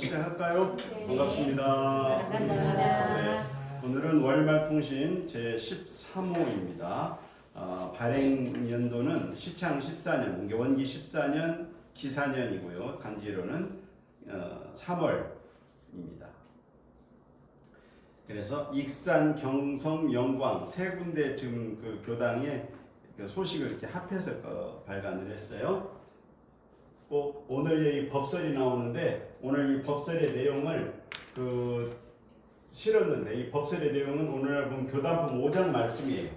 시작할까요? 네. 반갑습니다. 반갑습니다. 네, 오늘은 월말통신 제13호입니다. 발행 연도는 시창 14년, 원기 14년, 기사년이고요. 간지로는 3월입니다. 그래서 익산, 경성, 영광 세 군데 지금 그 교당에 소식을 이렇게 합해서 발간을 했어요. 오늘 이 법설이 나오는데 오늘 이 법설의 내용을 실었는데 이 법설의 내용은 오늘 보면 교단품 5장 말씀이에요.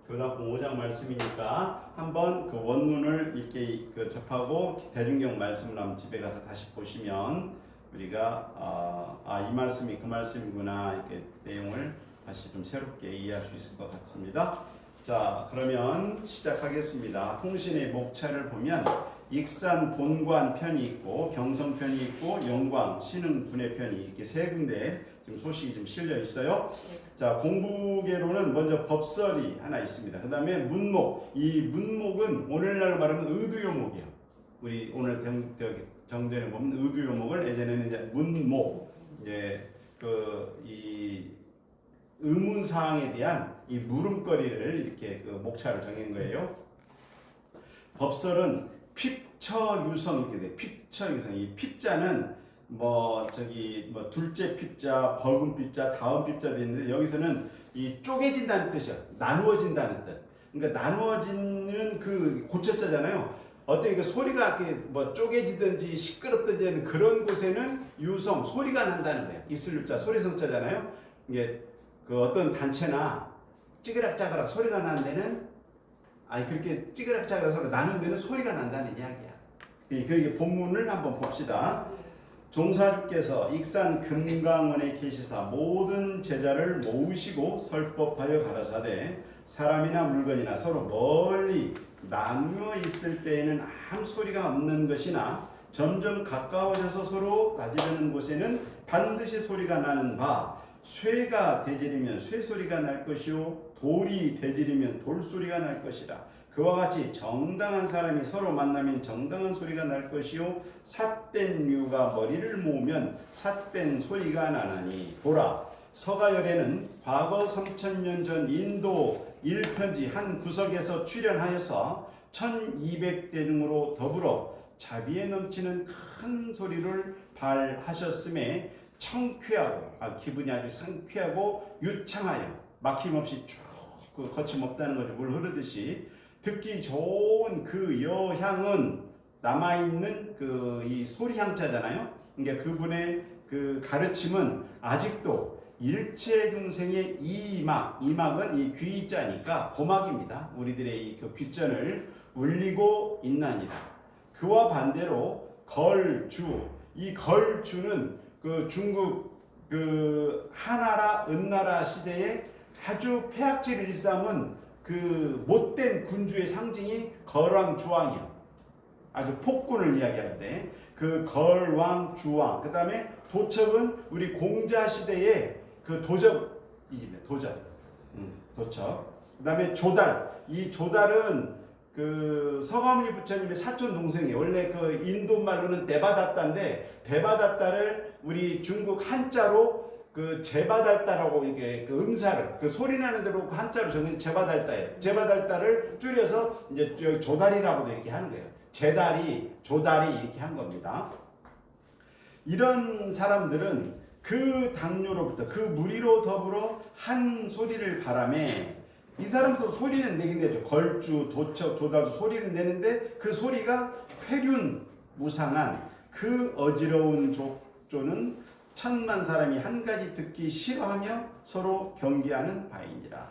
교단품 5장 말씀이니까 한번 그 원문을 이렇게 접하고 대중경 말씀을 한번 집에 가서 다시 보시면 우리가 이 말씀이 그 말씀이구나 이렇게 내용을 다시 좀 새롭게 이해할 수 있을 것 같습니다. 자, 그러면 시작하겠습니다. 통신의 목차를 보면 익산 본관 편이 있고 경성 편이 있고 영광 신흥 분해 편이 이렇게 세 군데 지금 소식이 좀 실려 있어요. 자, 공부계로는 먼저 법설이 하나 있습니다. 그 다음에 문목. 이 문목은 오늘날 말하면 의두요목이에요. 우리 오늘 정대는 보면 의두요목을 예전에는 이제 문목, 이 의문사항에 대한 이 물음거리를 이렇게 목차를 정한 거예요. 법설은 핍처유성 이렇게 돼. 핍처유성. 이 핍자는 둘째 핍자, 벌금 핍자, 다음 핍자 되는데 여기서는 이 쪼개진다는 뜻이야. 나누어진다는 뜻. 그러니까 나누어지는 그 고쳐자잖아요. 어떤 그 소리가 이렇게 쪼개지든지 시끄럽든지 하는 그런 곳에는 유성 소리가 난다는 거예요. 이슬자 소리성자잖아요. 이게 그 어떤 단체나 찌그락짜그락 소리가 나는 데는 그렇게 찌그락짜그락 소리가 나는 데는 소리가 난다는 이야기야. 그러니까 본문을 한번 봅시다. 종사주께서 익산 금강원에 계시사 모든 제자를 모으시고 설법하여 가라사대 사람이나 물건이나 서로 멀리 나누어 있을 때에는 아무 소리가 없는 것이나 점점 가까워져서 서로 다지려는 곳에는 반드시 소리가 나는 바 쇠가 대지르면 쇠소리가 날 것이요 돌이 대지르면 돌소리가 날 것이라. 그와 같이 정당한 사람이 서로 만나면 정당한 소리가 날 것이요 삿된 류가 머리를 모으면 삿된 소리가 나나니 보라. 서가열에는 과거 3000년 전 인도 일편지 한 구석에서 출연하여서 1200대중으로 더불어 자비에 넘치는 큰 소리를 발하셨음에 청쾌하고 기분이 아주 상쾌하고 유창하여 막힘없이 쭉 거침없다는 거죠. 물 흐르듯이 듣기 좋은 그 여향은 남아있는 이 소리향자잖아요. 그러니까 그분의 그 가르침은 아직도 일체 중생의 이막은 이 귀자니까 고막입니다. 우리들의 이 귀전을 울리고 있나니라. 그와 반대로 걸주, 이 걸주는 그 중국 하나라 은나라 시대에 아주 폐악질을 일삼은 그 못된 군주의 상징이 걸왕주왕이요. 아주 폭군을 이야기하는데 그 걸왕주왕. 그 다음에 도척은 우리 공자 시대의 그 도적이네. 도적. 그 다음에 조달. 이 조달은 그 서가모니 부처님의 사촌 동생이에요. 원래 그 인도 말로는 데바다따인데 데바다따를 우리 중국 한자로 그 제바달따라고 이게 그 음사를 그 소리 나는 대로 한자로 정해서 제바달따예요. 제바달따를 줄여서 이제 조달이라고도 이렇게 하는 거예요. 제다리, 조다리 이렇게 한 겁니다. 이런 사람들은 그 당뇨로부터 그 무리로 더불어 한 소리를 바라매 이 사람도 소리는 내긴 내죠. 걸주, 도척, 조달도 소리는 내는데 그 소리가 폐륜 무상한 그 어지러운 족조는 천만 사람이 한 가지 듣기 싫어하며 서로 경계하는 바이니라.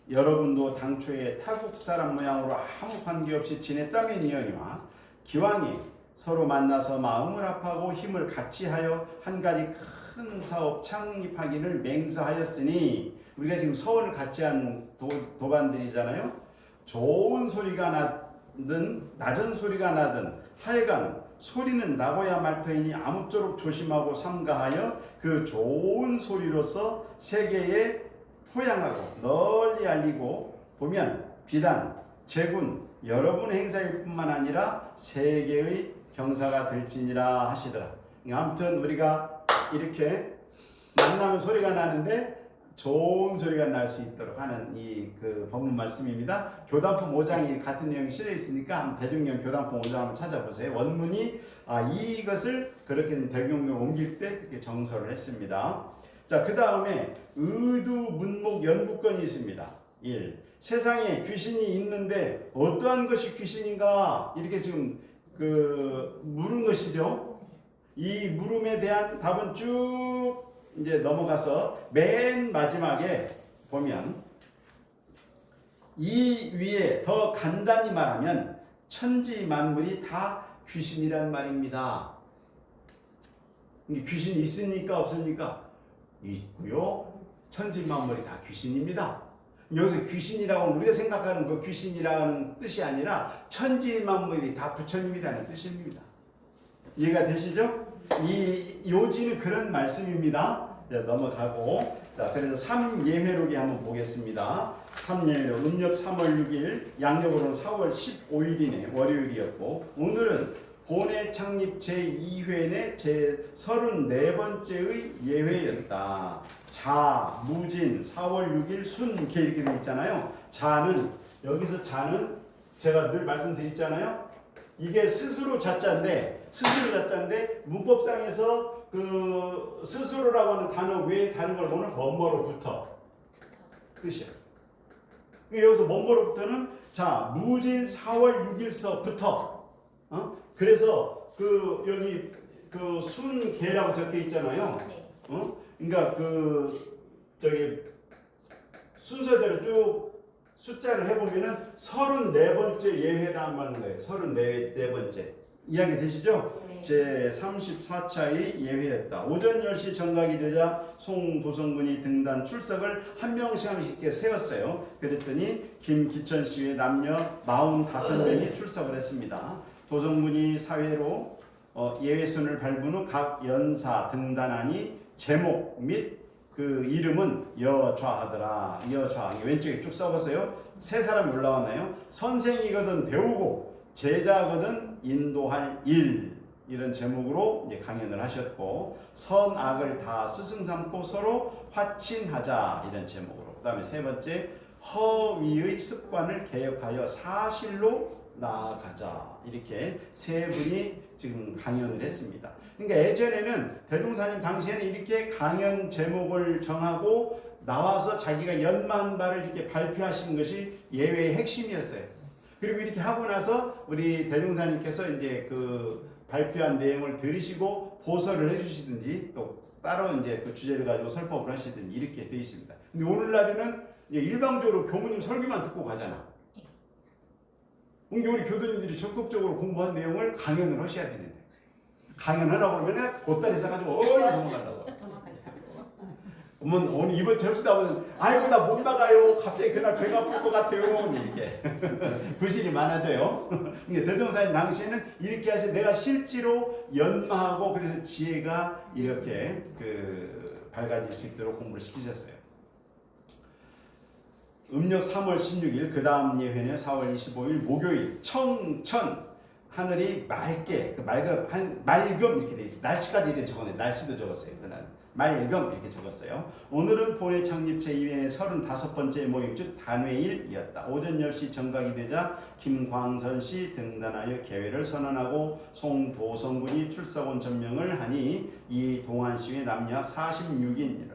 여러분도 당초에 타국 사람 모양으로 아무 관계없이 지냈다면 이언이와 기왕에 서로 만나서 마음을 합하고 힘을 같이 하여 한 가지 큰 사업 창립하기를 맹세하였으니 우리가 지금 서원을 같이 한 도반들이잖아요. 좋은 소리가 나든 낮은 소리가 나든 하여간 소리는 나고야 말 터이니 아무쪼록 조심하고 삼가하여 그 좋은 소리로서 세계에 포양하고 널리 알리고 보면 비단, 제군, 여러분 행사일 뿐만 아니라 세계의 경사가 될지니라 하시더라. 아무튼 우리가 이렇게 만나면 소리가 나는데 좋은 소리가 날 수 있도록 하는 이 그 본문 말씀입니다. 교단품 5장이 같은 내용이 실려 있으니까 한번 대중용 교단품 5장 한번 찾아보세요. 원문이 이것을 그렇게 대중용으로 옮길 때 이렇게 정서를 했습니다. 자, 그 다음에 의두문목 연구권이 있습니다. 1. 세상에 귀신이 있는데 어떠한 것이 귀신인가 이렇게 지금 물은 것이죠. 이 물음에 대한 답은 쭉 이제 넘어가서 맨 마지막에 보면 이 위에 더 간단히 말하면 천지 만물이 다 귀신이란 말입니다. 귀신이 있습니까? 없습니까? 있고요. 천지 만물이 다 귀신입니다. 여기서 귀신이라고 우리가 생각하는 그 귀신이라는 뜻이 아니라 천지 만물이 다 부처님이라는 뜻입니다. 이해가 되시죠? 이 요지는 그런 말씀입니다. 넘어가고 자, 그래서 3예회록에 한번 보겠습니다. 3예회록 음력 3월 6일 양력으로는 4월 15일이네 월요일이었고 오늘은 본회 창립 제2회의 제 34번째의 예회였다. 자, 무진 4월 6일 순개 이렇게 되어 있잖아요. 자는 여기서 자는 제가 늘 말씀드렸잖아요. 이게 스스로 자자인데 문법상에서 그 스스로라고 하는 단어 외에 다른 걸 보면 뭐뭐로부터 뜻이야. 여기서 뭐뭐로부터는 자 무진 4월 6일서부터 그래서 그 여기 그 순계라고 적혀 있잖아요. 그러니까 그 저기 순서대로 쭉 숫자를 해보면은 34번째 예회란 말인 거예요. 34번째. 이야기 되시죠? 네. 제 34차의 예회였다. 오전 10시 정각이 되자 송도성군이 등단 출석을 한 명씩 이렇게 세웠어요. 그랬더니 김기천 씨의 남녀 45명이 출석을 했습니다. 도성군이 사회로 예회선을 밟은 후 각 연사 등단하니 제목 및 그 이름은 여좌하더라. 여좌 왼쪽에 쭉 써봤어요. 세 사람이 올라왔나요? 선생이거든 배우고 제자거든 인도할 일 이런 제목으로 이제 강연을 하셨고 선악을 다 스승 삼고 서로 화친하자 이런 제목으로 그 다음에 세 번째 허위의 습관을 개혁하여 사실로 나아가자 이렇게 세 분이 지금 강연을 했습니다. 그러니까 예전에는 대종사님 당시에는 이렇게 강연 제목을 정하고 나와서 자기가 연마한 바를 이렇게 발표하시는 것이 예외의 핵심이었어요. 그리고 이렇게 하고 나서 우리 대종사님께서 이제 그 발표한 내용을 들으시고 보설을 해주시든지 또 따로 이제 그 주제를 가지고 설법을 하시든지 이렇게 되어 있습니다. 근데 오늘날에는 일방적으로 교무님 설교만 듣고 가잖아. 우리 교도님들이 적극적으로 공부한 내용을 강연을 하셔야 되는데 강연하라고 그러면 보따리 싸가지고 넘어가려고. 오늘 이번 점수 나오면 아이고 나 못 나가요. 갑자기 그날 배가 아플 것 같아요. 이렇게 부실이 많아져요. 대종사님 당시에는 이렇게 하셔서 내가 실제로 연마하고 그래서 지혜가 이렇게 밝아질 수 있도록 공부를 시키셨어요. 음력 3월 16일 그 다음 예회는 4월 25일 목요일 청천 하늘이 맑게 맑음 이렇게 돼 있어요. 날씨까지 이렇게 적었네요. 날씨도 적었어요. 그날 맑음 이렇게 적었어요. 오늘은 본회 창립 제2회의 35번째 모임 즉 단회일이었다. 오전 10시 정각이 되자 김광선 씨 등단하여 개회를 선언하고 송도성군이 출석원 전명을 하니 이 동안시의 남녀 46인이라.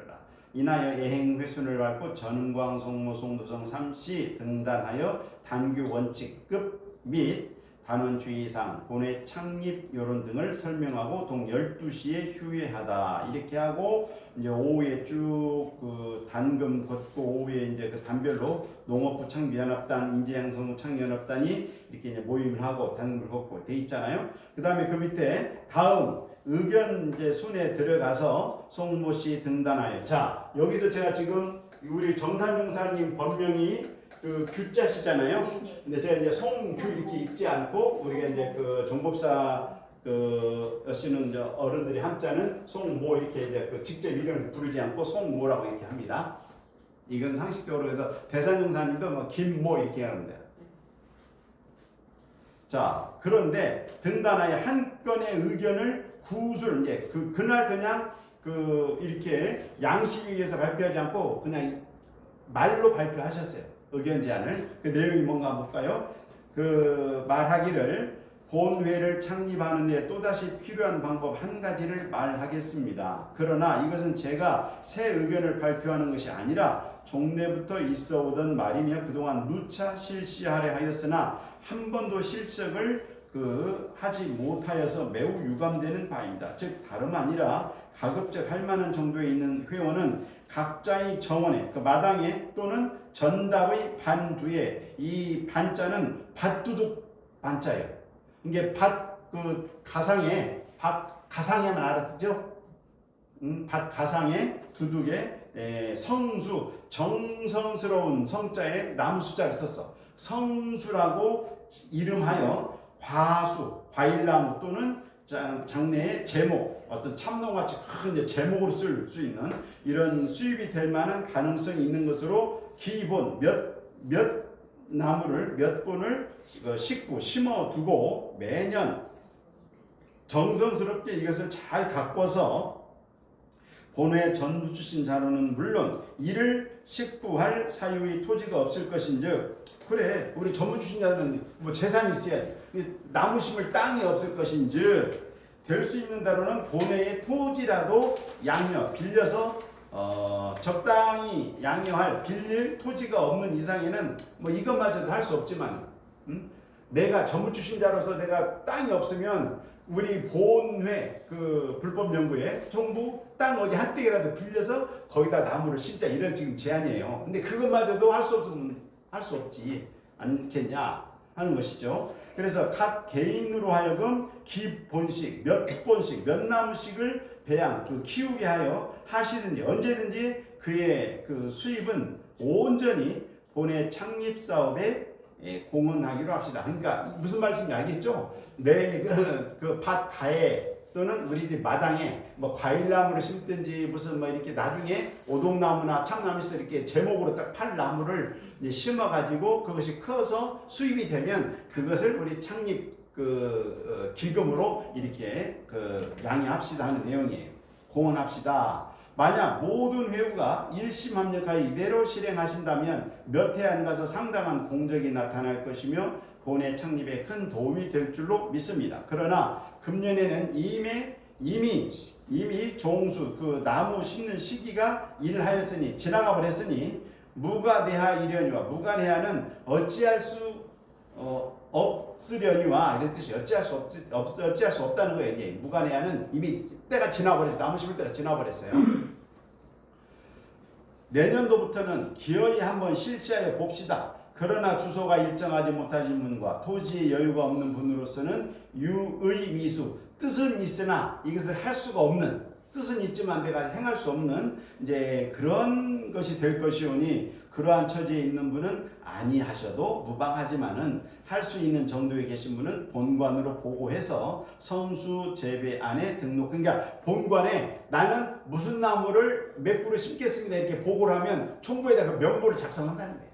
이나여 예행 회순을 밟고 전광, 송모, 송도성 3씨 등단하여 단규 원칙급 및 단원주의상, 본회 창립 요런 등을 설명하고 동 12시에 휴회하다 이렇게 하고 이제 오후에 쭉 그 단금 걷고 오후에 이제 그 단별로 농업부 창비연합단, 인재양성부 창연합단이 이렇게 이제 모임을 하고 단금을 걷고 돼 있잖아요. 그 다음에 그 밑에 다음 의견 이제 순에 들어가서 송모 씨 등단하여 자 여기서 제가 지금 우리 정산용사님 본명이 그 규자시잖아요. 근데 제가 이제 송규 이렇게 읽지 않고 우리가 이제 그 정법사 여씨는 어른들이 함자는 송모 이렇게 이제 그 직접 이름을 부르지 않고 송모라고 이렇게 합니다. 이건 상식적으로 그래서 대산용사님도 뭐 김모 이렇게 하는데. 자 그런데 등단하여 한 건의 의견을 구술 이제 그날 그냥 이렇게 양식에 의해서 발표하지 않고 그냥 말로 발표하셨어요. 의견 제안을. 그 내용이 뭔가 볼까요? 말하기를 본회를 창립하는 데 또다시 필요한 방법 한 가지를 말하겠습니다. 그러나 이것은 제가 새 의견을 발표하는 것이 아니라 종래부터 있어 오던 말이며 그동안 누차 실시하려 하였으나 한 번도 실석을 하지 못하여서 매우 유감되는 바입니다. 즉 다름 아니라 가급적 할 만한 정도에 있는 회원은 각자의 정원에 마당에 또는 전답의 반두에 이 반자는 밭두둑 반자예요. 이게 가상에만 알았죠? 밭 가상에 두둑에 성수 정성스러운 성자에 나무 숫자를 썼어. 성수라고 이름하여 과수 과일나무 또는 장래의 제목 어떤 참나무같이 큰 제목으로 쓸 수 있는 이런 수입이 될 만한 가능성이 있는 것으로 기본 몇 나무를 몇 본을 심어두고 매년 정성스럽게 이것을 잘 가꿔서 본회 전부 주신 자로는 물론 이를 식부할 사유의 토지가 없을 것인즉 그래 우리 전부 주신 자는 뭐 재산이 있어야지 나무 심을 땅이 없을 것인즉 될 수 있는 대로는 본회의 토지라도 양려 빌려서 적당히 양려할 빌릴 토지가 없는 이상에는 뭐 이것마저도 할 수 없지만 내가 전부 주신자로서 내가 땅이 없으면 우리 본회 불법 연구에 정부 땅 어디 한 떼기라도 빌려서 거기다 나무를 심자 이런 지금 제안이에요. 근데 그것마저도 할 수 없지 않겠냐 하는 것이죠. 그래서 각 개인으로 하여금 기본씩 몇 본씩 몇 나무씩을 배양 키우게 하여 하시든지 언제든지 그의 수입은 온전히 본회 창립 사업에 공헌하기로 합시다. 그러니까 무슨 말씀인지 알겠죠? 내 밭 가에 또는 우리들 마당에 뭐 과일나무를 심든지 무슨 뭐 이렇게 나중에 오동나무나 참나무 있어 이렇게 제목으로 딱 팔 나무를 이제 심어 가지고 그것이 커서 수입이 되면 그것을 우리 창립 기금으로 이렇게 양해합시다 하는 내용이에요. 공헌합시다. 만약 모든 회우가 일심합력하여 이대로 실행하신다면 몇 해 안 가서 상당한 공적이 나타날 것이며 본회 창립에 큰 도움이 될 줄로 믿습니다. 그러나 금년에는 이미 종수 나무 심는 시기가 일하였으니 지나가 버렸으니 무가대하 이려니와 무가대하는 어찌할 수 없으려니와 이런 뜻이 어찌할 수 없다는 거예요. 이게 무가대하는 이미 때가 지나버렸어요. 나무 심을 때가 지나버렸어요. 내년도부터는 기어이 한번 실시하여 봅시다. 그러나 주소가 일정하지 못하신 분과 토지의 여유가 없는 분으로서는 유의미수 뜻은 있으나 이것을 할 수가 없는 뜻은 있지만 내가 행할 수 없는 이제 그런 것이 될 것이오니 그러한 처지에 있는 분은 아니하셔도 무방하지만은 할 수 있는 정도에 계신 분은 본관으로 보고해서 성수 재배 안에 등록. 그러니까 본관에 나는 무슨 나무를 몇 그루 심겠습니다 이렇게 보고를 하면 총부에다가 명부를 작성한다는 거예요.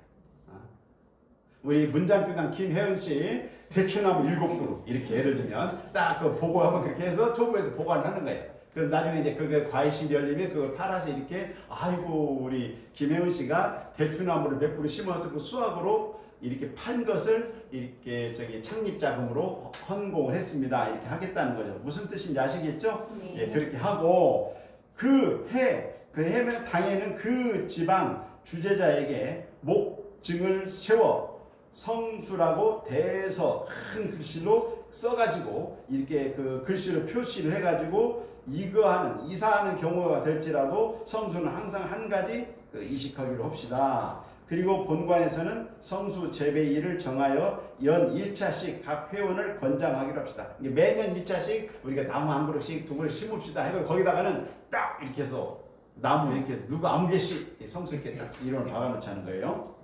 우리 문장교당 김혜은 씨 대추나무 7그루 이렇게 예를 들면 딱 보고하면 그렇게 해서 총부에서 보관을 하는 거예요. 그럼 나중에 이제 그게 과일씨 열리면 그걸 팔아서 이렇게 아이고 우리 김혜은 씨가 대추나무를 몇 그루 심어서 그 수확으로 이렇게 판 것을 이렇게 창립 자금으로 헌공을 했습니다. 이렇게 하겠다는 거죠. 무슨 뜻인지 아시겠죠? 네. 예, 그렇게 하고 그 해면 당에는 그 지방 주재자에게 목증을 세워 성수라고 대서 큰 글씨로 써가지고 이렇게 글씨로 표시를 해가지고 이사하는 경우가 될지라도 성수는 항상 한 가지 이식하기로 합시다. 그리고 본관에서는 성수 재배일을 정하여 연 1차씩 각 회원을 권장하기로 합시다. 매년 1차씩 우리가 나무 한 그루씩 두 그루씩 심읍시다 해서 거기다가는 딱 이렇게 해서 나무 이렇게 누가 아무 개씩 성수 있게 딱 이론을 박아놓자는 거예요.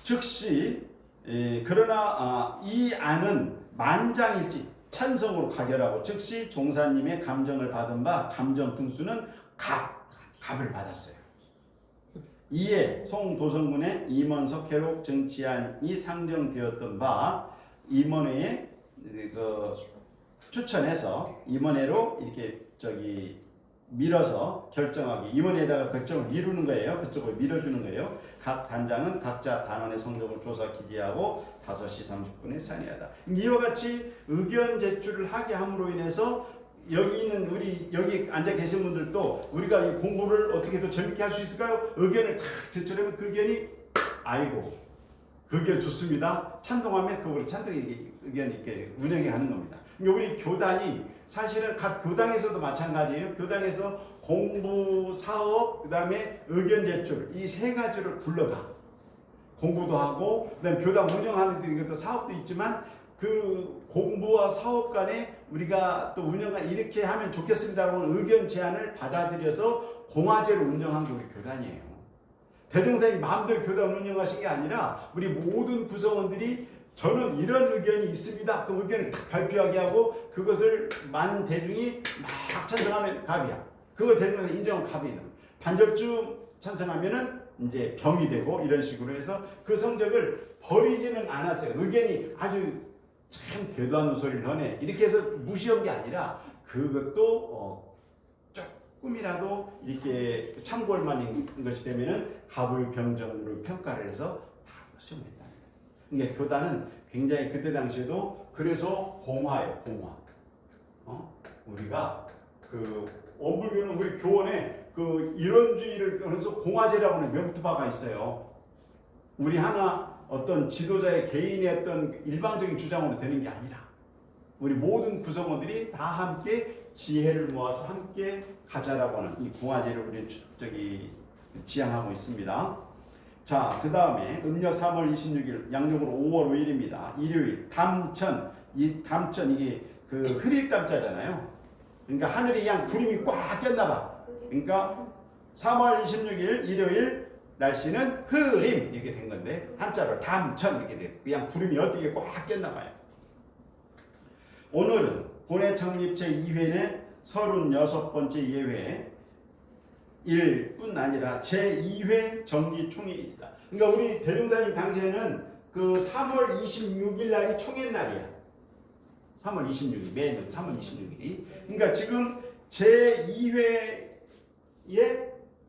즉시 그러나 이 안은 만장일치 찬성으로 가결하고 즉시 종사님의 감정을 받은 바 감정 등수는 갑을 받았어요. 이에 송도성군의 임원석 회록 정치안이 상정되었던 바 임원회의 추천해서 임원회로 이렇게 밀어서 결정하기, 임원회에다가 결정을 미루는 거예요. 그쪽을 밀어주는 거예요. 각 단장은 각자 단원의 성적을 조사 기재하고 5시 30분에 사인하다. 이와 같이 의견 제출을 하게 함으로 인해서 여기 있는 여기 앉아 계신 분들도 우리가 이 공부를 어떻게 더 재밌게 할 수 있을까요? 의견을 탁 제출하면 그 의견이 아이고 그 의견 좋습니다. 찬동하면 그걸 찬동이 의견 이렇게 운영해 가는 겁니다. 우리 교단이 사실은 각 교당에서도 마찬가지예요. 교당에서 공부, 사업, 그 다음에 의견 제출 이 세 가지를 굴러가. 공부도 하고 그다음에 교당 운영하는 데 이것도 사업도 있지만 그 공부와 사업 간에 우리가 또 운영을 이렇게 하면 좋겠습니다라고 의견 제안을 받아들여서 공화제를 운영한 게 우리 교단이에요. 대종사님 마음대로 교단 운영하신 게 아니라 우리 모든 구성원들이 저는 이런 의견이 있습니다. 그 의견을 딱 발표하게 하고 그것을 많은 대중이 막 찬성하면 갑이야. 그걸 대중에서 인정하면 갑이 있는. 반절주 찬성하면은 이제 병이 되고 이런 식으로 해서 그 성적을 버리지는 않았어요. 의견이 아주 참 되도 않는 소리를 하네. 이렇게 해서 무시한 게 아니라 그것도 조금이라도 이렇게 참고할 만한 것이 되면은 갑을병정으로 평가를 해서 다 수용했다. 그러니까 교단은 굉장히 그때 당시에도 그래서 공화예요. 공화. 우리가 그 원불교는 우리 교원에 그 이론주의를 해서 공화제라고 하는 명투바가 있어요. 우리 하나 어떤 지도자의 개인의 어떤 일방적인 주장으로 되는 게 아니라 우리 모든 구성원들이 다 함께 지혜를 모아서 함께 가자라고 하는 이 공화제를 우리는 지향하고 있습니다. 자, 그 다음에 음력 3월 26일, 양력으로 5월 5일입니다. 일요일, 담천. 이 담천 이게 그 흐릴 담자잖아요. 그러니까 하늘이 그냥 구름이 꽉 꼈나 봐. 그러니까 3월 26일 일요일 날씨는 흐림 이렇게 된 건데 한자로 담천 이렇게 돼. 그냥 구름이 어떻게 꽉 꼈나 봐요. 오늘은 본회 창립 제2회의 36번째 예회 일뿐 아니라 제2회 정기총회입니다. 그러니까 우리 대종사님 당시에는 그 3월 26일 날이 총회 날이야. 3월 26일 매년 3월 26일이. 그러니까 지금 제2회에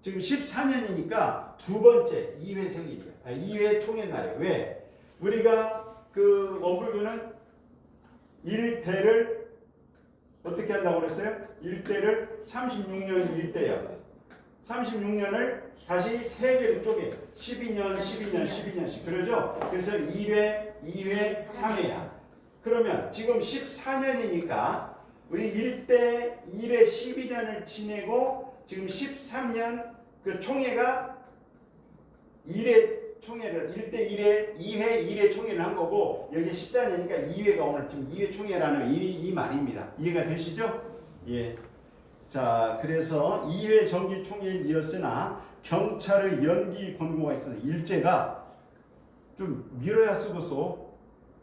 지금 14년이니까 두 번째 2회 생일이야. 2회 총회 날이야. 왜? 우리가 그 원불교는 일대를 어떻게 한다고 그랬어요? 일대를 36년 일대야. 36년을 다시 3개로 쪼개 12년, 12년, 12년씩 그러죠? 그래서 1회, 2회, 3회야. 그러면 지금 14년이니까 우리 1대 1회 12년을 지내고 지금 13년 그 총회가 1회 총회를 1대 1회, 2회, 1회 총회를 한 거고 여기 14년이니까 2회가 오늘 지금 2회 총회라는 이 말입니다. 이해가 되시죠? 예. 자, 그래서 2회 정기 총회이었으나 경찰의 연기 권고가 있어서 일제가 좀 미뤄야 쓰고서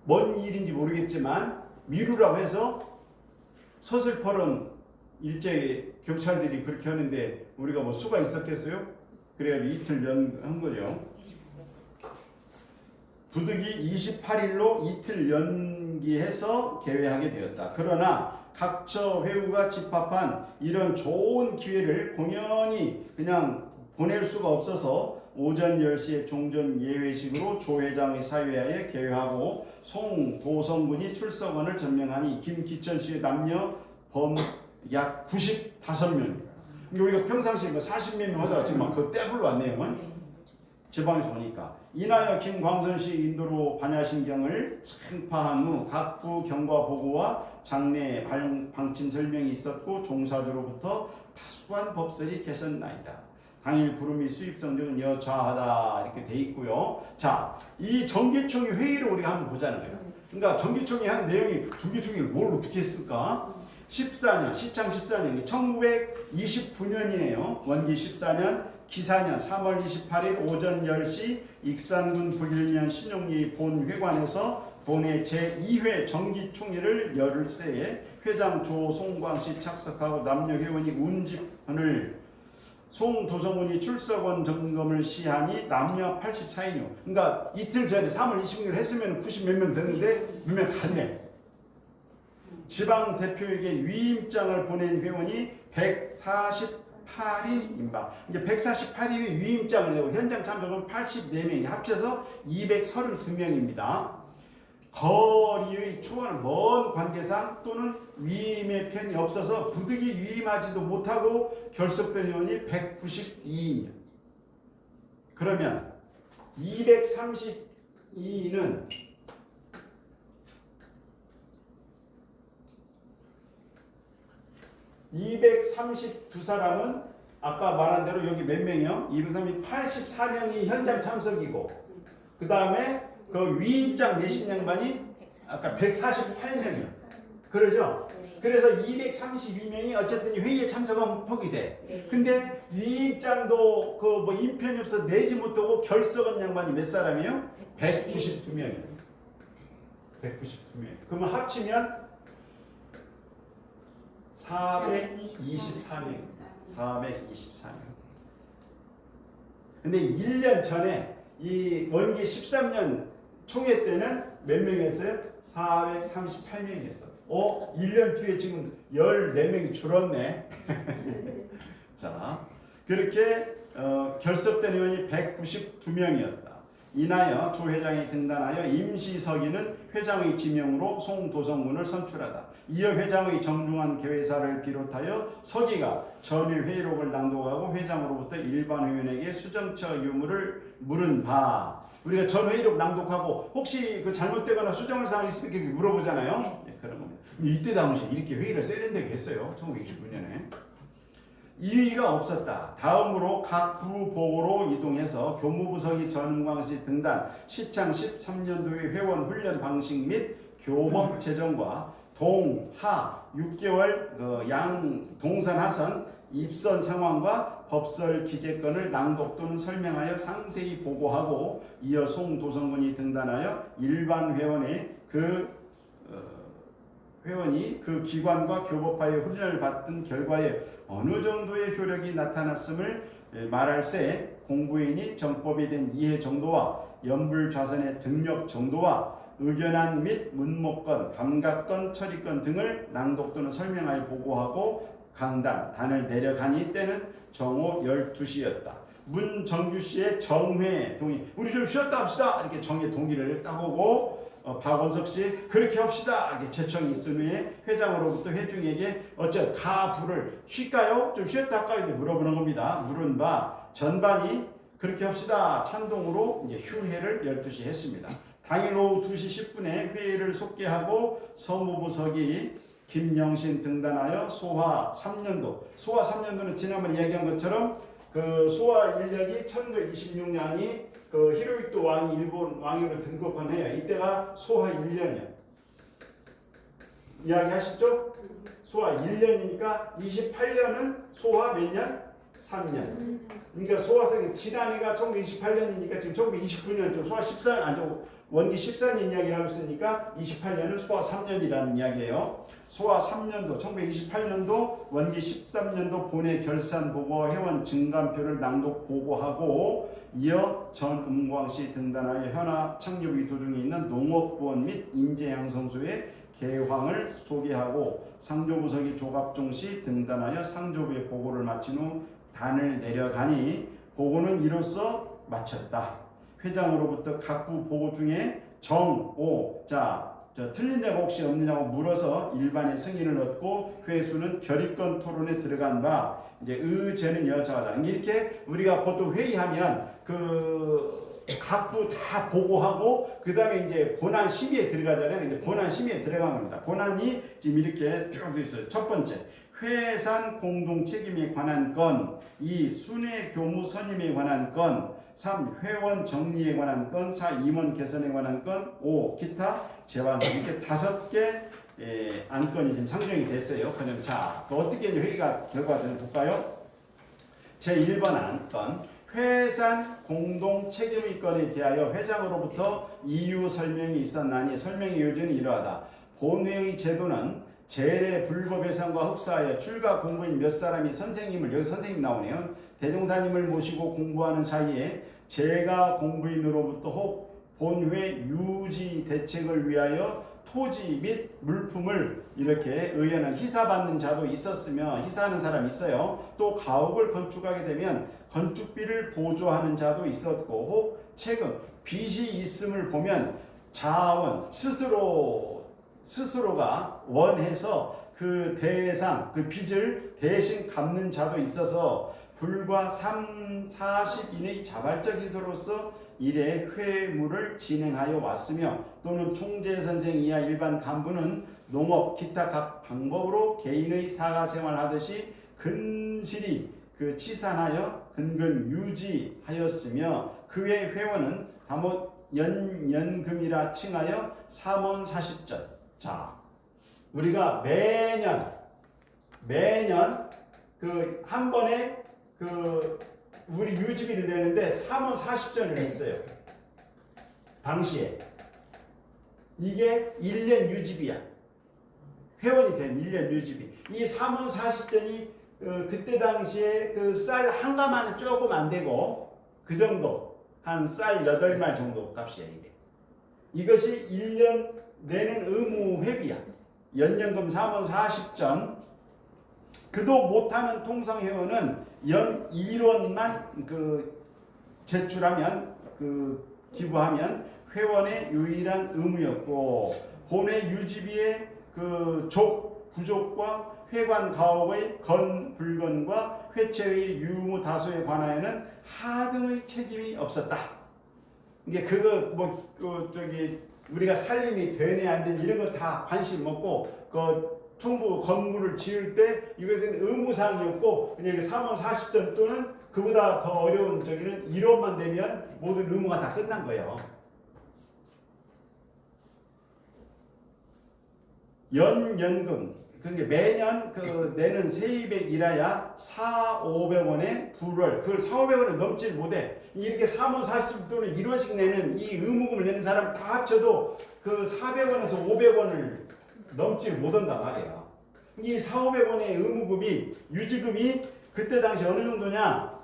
뭔 일인지 모르겠지만 미루라고 해서 서슬퍼런 일제 경찰들이 그렇게 하는데 우리가 뭐 수가 있었겠어요? 그래가지고 이틀 연한 거죠. 부득이 28일로 이틀 연기해서 개회하게 되었다. 그러나 각처 회우가 집합한 이런 좋은 기회를 공연히 그냥 보낼 수가 없어서 오전 10시에 종전 예회식으로 조 회장의 사회하에 개회하고 송도성군이 출석원을 점령하니 김기천씨의 남녀 범 약 95명. 우리가 평상시에 뭐 40몇 명 하다가 지금 막 그 떼불러 왔네요. 지방에서 오니까. 인하여 김광선씨 인도로 반야신경을 참파한 후 각부 경과 보고와 장례 방침 설명이 있었고 종사주로부터 다수한 법설이 개선나이다. 당일 부름이 수입성적은 여좌하다 이렇게 돼 있고요. 자, 이 정기총회 회의를 우리가 한번 보자는 거예요. 그러니까 정기총회 한 내용이 정기총회를 뭘 어떻게 했을까? 14년, 시창 14년, 1929년이에요. 원기 14년, 기사년 3월 28일 오전 10시 익산군 북일면 신용리 본회관에서 본회 제2회 정기총회를 열을 새에 회장 조송광씨 착석하고 남녀 회원이 운집헌을 송도성군이 출석원 점검을 시하니 남녀 84인요. 그러니까 이틀 전에 3월 26일 했으면 90 몇 명 됐는데 몇 명 갔네. 지방 대표에게 위임장을 보낸 회원이 148인입니다. 이제 148인의 위임장을 내고 현장 참석은 84명이 합쳐서 232명입니다. 거리의 초과는 먼 관계상 또는 위임의 편이 없어서 부득이 위임하지도 못하고 결석된 의원이 192인. 그러면 232인은 232사람은 아까 말한 대로 여기 몇 명이요? 284명이 현장 참석이고 그 다음에 그 위임장 내신 양반이 아까 148명이요. 그러죠? 그래서 232명이 어쨌든 회의에 참석하면 포기돼. 근데 위임장도 그 뭐 인편이 없어서 내지 못하고 결석한 양반이 몇 사람이요? 192명이요. 192명. 그러면 합치면 424명. 424명. 근데 1년 전에 이 원기 13년 총회 때는 몇 명이었어요? 438명이었어. 1년 뒤에 지금 14명이 줄었네. 자, 그렇게 결석된 의원이 192명이었다. 이나여 조 회장이 등단하여 임시서기는 회장의 지명으로 송도성군을 선출하다. 이어 회장의 정중한 개회사를 비롯하여 서기가 전회 회의록을 낭독하고 회장으로부터 일반 회원에게 수정처 유무를 물은 바. 우리가 전 회의록 낭독하고 혹시 그 잘못되거나 수정할 사항이 있으면 이렇게 물어보잖아요. 네, 그런 겁니다. 이때 당시 이렇게 회의를 세련되게 했어요. 1929년에. 이의가 없었다. 다음으로 각 부보고로 이동해서 교무부서기 전은광씨 등단 시창 13년도의 회원 훈련 방식 및 교법 제정과 동하 6개월 양 동선 하선 입선 상황과 법설 기재건을 낭독 또는 설명하여 상세히 보고하고 이어 송도성군이 등단하여 일반 회원의 회원이 그 기관과 교법하여 훈련을 받은 결과에 어느 정도의 효력이 나타났음을 말할세 공부인이 정법에 대한 이해 정도와 연불좌선의 등력 정도와 의견안 및 문목건, 감각건, 처리건 등을 낭독 또는 설명하여 보고하고 강단, 단을 내려가니 때는 정오 12시였다. 문정규씨의 정회 동의, 우리 좀 쉬었다 합시다. 이렇게 정회 동의를 따오고 박원석 씨 그렇게 합시다. 이렇게 제청이 있은 후에 회장으로부터 회중에게 어째 가부를 쉴까요? 좀 쉬었다 할까요? 이렇게 물어보는 겁니다. 물은 바 전반이 그렇게 합시다. 찬동으로 이제 휴회를 12시 했습니다. 당일 오후 2시 10분에 회의를 속개하고 서무부서기 김영신 등단하여 소화 3년도. 소화 3년도는 지난번에 이야기한 것처럼 그 소화 인력이 1926년이 그 히로히토 왕이 일본 왕으로 등극한 해요. 이때가 소화 1년이야. 이야기하시죠? 소화 1년이니까 28년은 소화 몇 년? 3년. 그러니까 소화성이 지난해가 1928년이니까 지금 1929년 소화 14년 아니죠. 원기 14년 이야기를 하고 있으니까 28년은 소화 3년이라는 이야기예요. 소화 3년도 1928년도 원기 13년도 본회 결산 보고 회원 증감표를 낭독 보고하고 이어 전음광씨 등단하여 현아 창조비 도중에 있는 농업부원 및 인재양성소의 개황을 소개하고 상조부서기 조갑종씨 등단하여 상조부의 보고를 마친 후 단을 내려가니 보고는 이로써 마쳤다. 회장으로부터 각부 보고 중에 정오 틀린 데가 혹시 없느냐고 물어서 일반의 승인을 얻고 회수는 결의권 토론에 들어간 바 이제 의제는 여차하다. 이렇게 우리가 보통 회의하면 그 각부 다 보고하고 그 다음에 이제 본안 심의에 들어가잖아요. 이제 본안 심의에 들어간 겁니다. 본안이 지금 이렇게 쭉 있어요. 첫 번째. 회산 공동 책임에 관한 건, 2. 순회 교무 선임에 관한 건, 3. 회원 정리에 관한 건, 4. 임원 개선에 관한 건, 5. 기타 재반. 이렇게 5개 안건이 지금 상정이 됐어요. 그럼 자, 어떻게 이제 회의가 결과가 볼까요? 제 1번 안건. 회산 공동 책임의 건에 대하여 회장으로부터 이유 설명이 있었나니 설명의 요지는 이러하다. 본회의 제도는 제례 불법예산과 흡사하여 출가 공부인 몇 사람이 선생님을, 여기 선생님 나오네요. 대종사님을 모시고 공부하는 사이에 제가 공부인으로부터 혹 본회 유지 대책을 위하여 토지 및 물품을 이렇게 의회는 희사받는 자도 있었으며 희사하는 사람이 있어요. 또 가옥을 건축하게 되면 건축비를 보조하는 자도 있었고 혹 채금 빚이 있음을 보면 자원 스스로가 원해서 그 대상 그 빚을 대신 갚는 자도 있어서 불과 40 이내의 자발적 희소로서 이래 회무를 진행하여 왔으며 또는 총재 선생 이하 일반 간부는 농업 기타 각 방법으로 개인의 사가생활 하듯이 근실히 그 치산하여 근근 유지하였으며 그의 회원은 다못 연금이라 칭하여 3원 40전. 자, 우리가 매년 그 한 번에 그 우리 유지비를 내는데 3원 40전을 냈어요. 당시에 이게 1년 유지비야. 회원이 된 1년 유지비. 이 3원 40전이 그때 당시에 그 쌀 한 가마는 조금 안 되고 그 정도 한 쌀 8말 정도 값이야 이게. 이것이 1년 내는 의무 회비야. 연연금 3원 40전. 그도 못하는 통상회원은 연 1원만 그 제출하면 그 기부하면 회원의 유일한 의무였고 본회 유지비의 그 부족과 회관 가옥의 건불건과 회체의 유무 다소에 관하여는 하등의 책임이 없었다. 이게 그거 우리가 살림이 되네 안 되니 이런 거 다 관심 없고 그 총부 건물을 지을 때 이거에 대한 의무사항이었고 그냥 3원 40전 또는 그보다 더 어려운 저기는 1원만 되면 모든 의무가 다 끝난 거예요. 연금 그게 매년 그 내는 세입액이라야 4,500원에 불월 그걸 4,500원을 넘지 못해. 이렇게 3원 40전 또는 1원씩 내는 이 의무금을 내는 사람 다 합쳐도 그 400원에서 500원을 넘지 못한단 말이야. 이 4,500원의 의무금이 유지금이 그때 당시 어느 정도냐?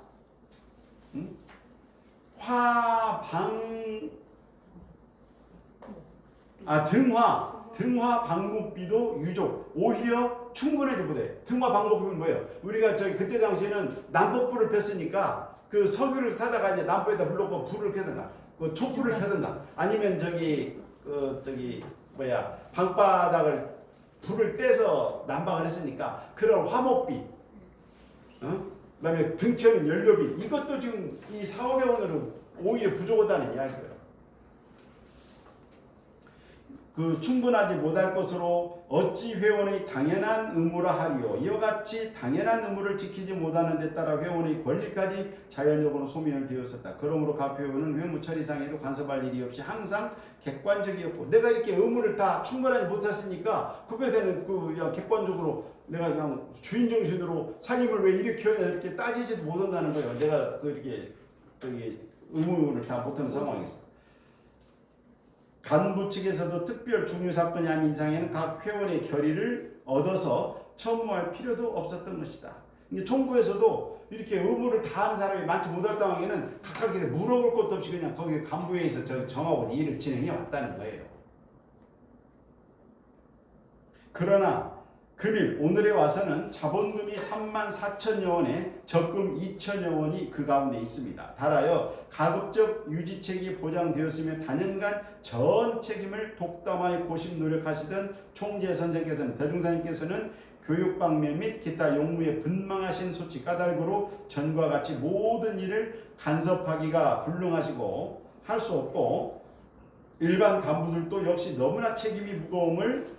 등화 방목비도 유족 오히려 충분하지 못해. 등화 방목비는 뭐예요? 우리가 그때 당시에는 난법불을 폈으니까 그 석유를 사다가 이제 난법에다 불러서 불을 켜든가 그 촛불을 켜든가 아니면 방바닥을 불을 떼서 난방을 했으니까 그런 화목비, 그다음에 등처는 연료비 이것도 지금 이 4,500원으로 오히려 부족하다는 이야기예요. 그 충분하지 못할 것으로 어찌 회원의 당연한 의무라 하리요. 이와 같이 당연한 의무를 지키지 못하는 데 따라 회원의 권리까지 자연적으로 소멸 되었었다. 그러므로 각 회원은 회무 처리상에도 간섭할 일이 없이 항상 객관적이었고 내가 이렇게 의무를 다 충분하지 못했으니까 그거에 대한 객관적으로 내가 그냥 주인 정신으로 살림을 왜 이렇게 하냐 이렇게 따지지도 못한다는 거예요. 내가 이렇게 의무를 다 못하는 상황이었어. 간부 측에서도 특별 중요 사건이 아닌 이상에는 각 회원의 결의를 얻어서 첨부할 필요도 없었던 것이다. 총부에서도 이렇게 의무를 다하는 사람이 많지 못할 당에는 각각 물어볼 것도 없이 그냥 거기 간부회의에서 정하고 일을 진행해 왔다는 거예요. 그러나 금일 오늘에 와서는 자본금이 34,000여 원에 적금 2,000여 원이 그 가운데 있습니다. 달하여 가급적 유지책이 보장되었으며 단연간 전 책임을 독담하여 고심 노력하시던 총재 선생께서는 대중사님께서는 교육 방면 및 기타 용무에 분망하신 소치 까닭으로 전과 같이 모든 일을 간섭하기가 불능하시고 할 수 없고 일반 간부들도 역시 너무나 책임이 무거움을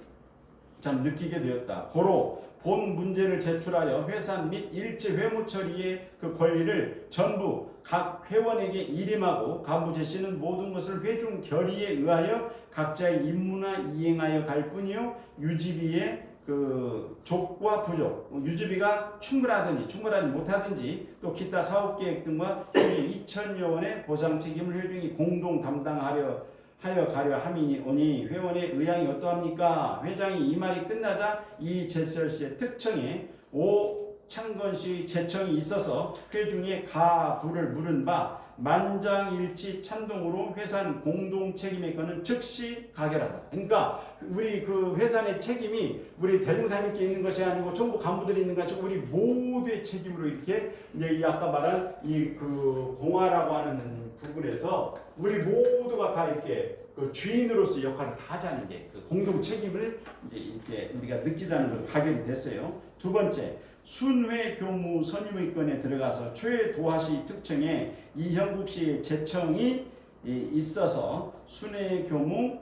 참 느끼게 되었다. 고로 본 문제를 제출하여 회산 및 일제 회무 처리의 그 권리를 전부 각 회원에게 일임하고 간부 제시는 모든 것을 회중 결의에 의하여 각자의 임무나 이행하여 갈 뿐이요 유지비의 그 족과 부족, 유지비가 충분하든지 충분하지 못하든지 또 기타 사업계획 등과 2,000여 원의 보상 책임을 회중이 공동 담당하여 가려 함이니 오니 회원의 의향이 어떠합니까? 회장이 이 말이 끝나자 이 제설시의 특청에 오창건시의 제청이 있어서 회중의 가부를 물은 바 만장일치 찬동으로 회산 공동 책임의 건은 즉시 가결하다. 그러니까 우리 그 회산의 책임이 우리 대종사님께 있는 것이 아니고 전부 간부들이 있는 것이 우리 모두의 책임으로 이렇게 이제 이 아까 말한 이 그 공화라고 하는 부분에서 우리 모두가 다 이렇게 그 주인으로서 역할을 다 하자는 게 그 공동 책임을 이제 이렇게 우리가 느끼자는 걸 가결이 됐어요. 두 번째, 순회 교무 선임의권에 들어가서 최도하시 특청에 이형국씨의 제청이 있어서 순회 교무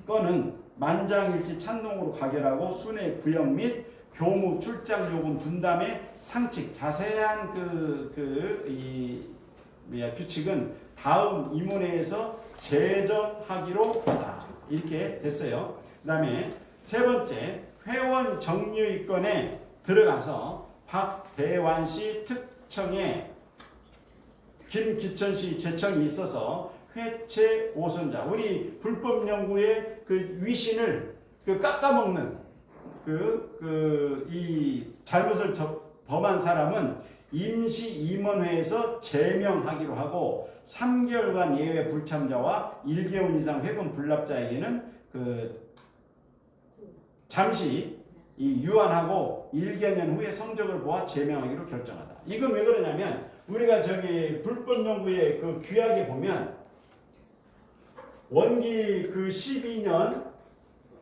건은 만장일치 찬동으로 가결하고 순회 구역 및 교무 출장 요금 분담의 상칙 자세한 규칙은 다음 임원회에서 제정하기로 하다. 이렇게 됐어요. 그 다음에 세 번째, 회원 정리의권에 들어가서 박대환씨 특청에 김기천씨 제청이 있어서 회체 오선자, 우리 불법 연구의 그 위신을 깎아먹는 이 잘못을 범한 사람은 임시 임원회에서 제명하기로 하고 3개월간 예외 불참자와 1개월 이상 회금 불납자에게는 잠시 유한하고 1개년 후에 성적을 보아 제명하기로 결정하다. 이건 왜 그러냐면 우리가 저기 불법 연구의 그 규약에 보면 원기 그 12년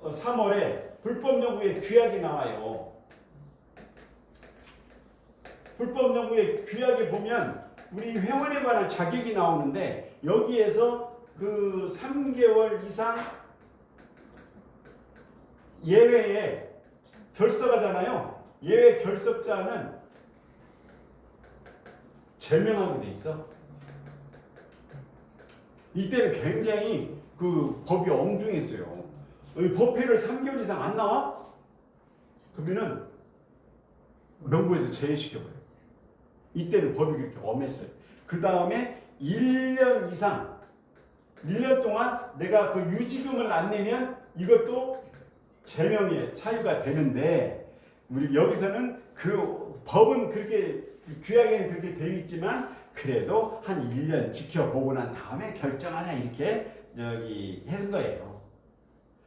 3월에 불법 연구의 규약이 나와요. 불법 연구의 규약에 보면 우리 회원에 관한 자격이 나오는데 여기에서 그 3개월 이상 예외에 결석하잖아요. 예외 결석자는 제명하게 돼 있어. 이때는 굉장히 그 법이 엄중했어요. 법회를 3개월 이상 안 나와? 그러면은 명부에서 제외시켜버려요. 이때는 법이 그렇게 엄했어요. 그 다음에 1년 이상, 1년 동안 내가 그 유지금을 안 내면 이것도 제명의 사유가 되는데, 우리 여기서는 그 법은 그렇게, 규약에는 그렇게 되어 있지만, 그래도 한 1년 지켜보고 난 다음에 결정하자, 이렇게 해준 거예요.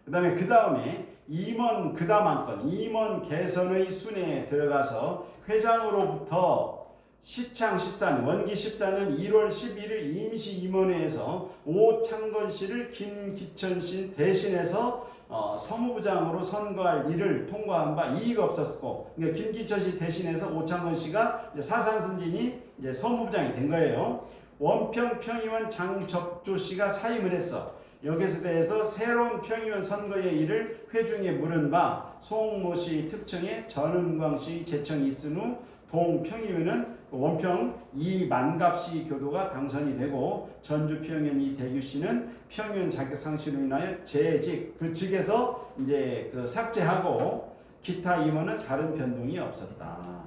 그 다음에 임원 그다만건, 임원 개선의 순회에 들어가서 회장으로부터 시창 14년, 원기 14년 1월 11일 임시임원회에서 오창건 씨를 김기천 씨 대신해서 서무부장으로 선거할 일을 통과한 바 이의가 없었고, 그러니까 김기천 씨 대신해서 오창건 씨가 이제 사산선진이 이제 서무부장이 된 거예요. 원평 평의원 장적조 씨가 사임을 했어. 여기서 대해서 새로운 평의원 선거의 일을 회중에 물은 바 송모 씨 특청에 전은광 씨 제청이 있은 후 동평의원은 원평 이만갑 씨 교도가 당선이 되고 전주 평의원 이대규 씨는 평의원 자격 상실로 인하여 재직 그 직에서 이제 그 삭제하고 기타 임원은 다른 변동이 없었다.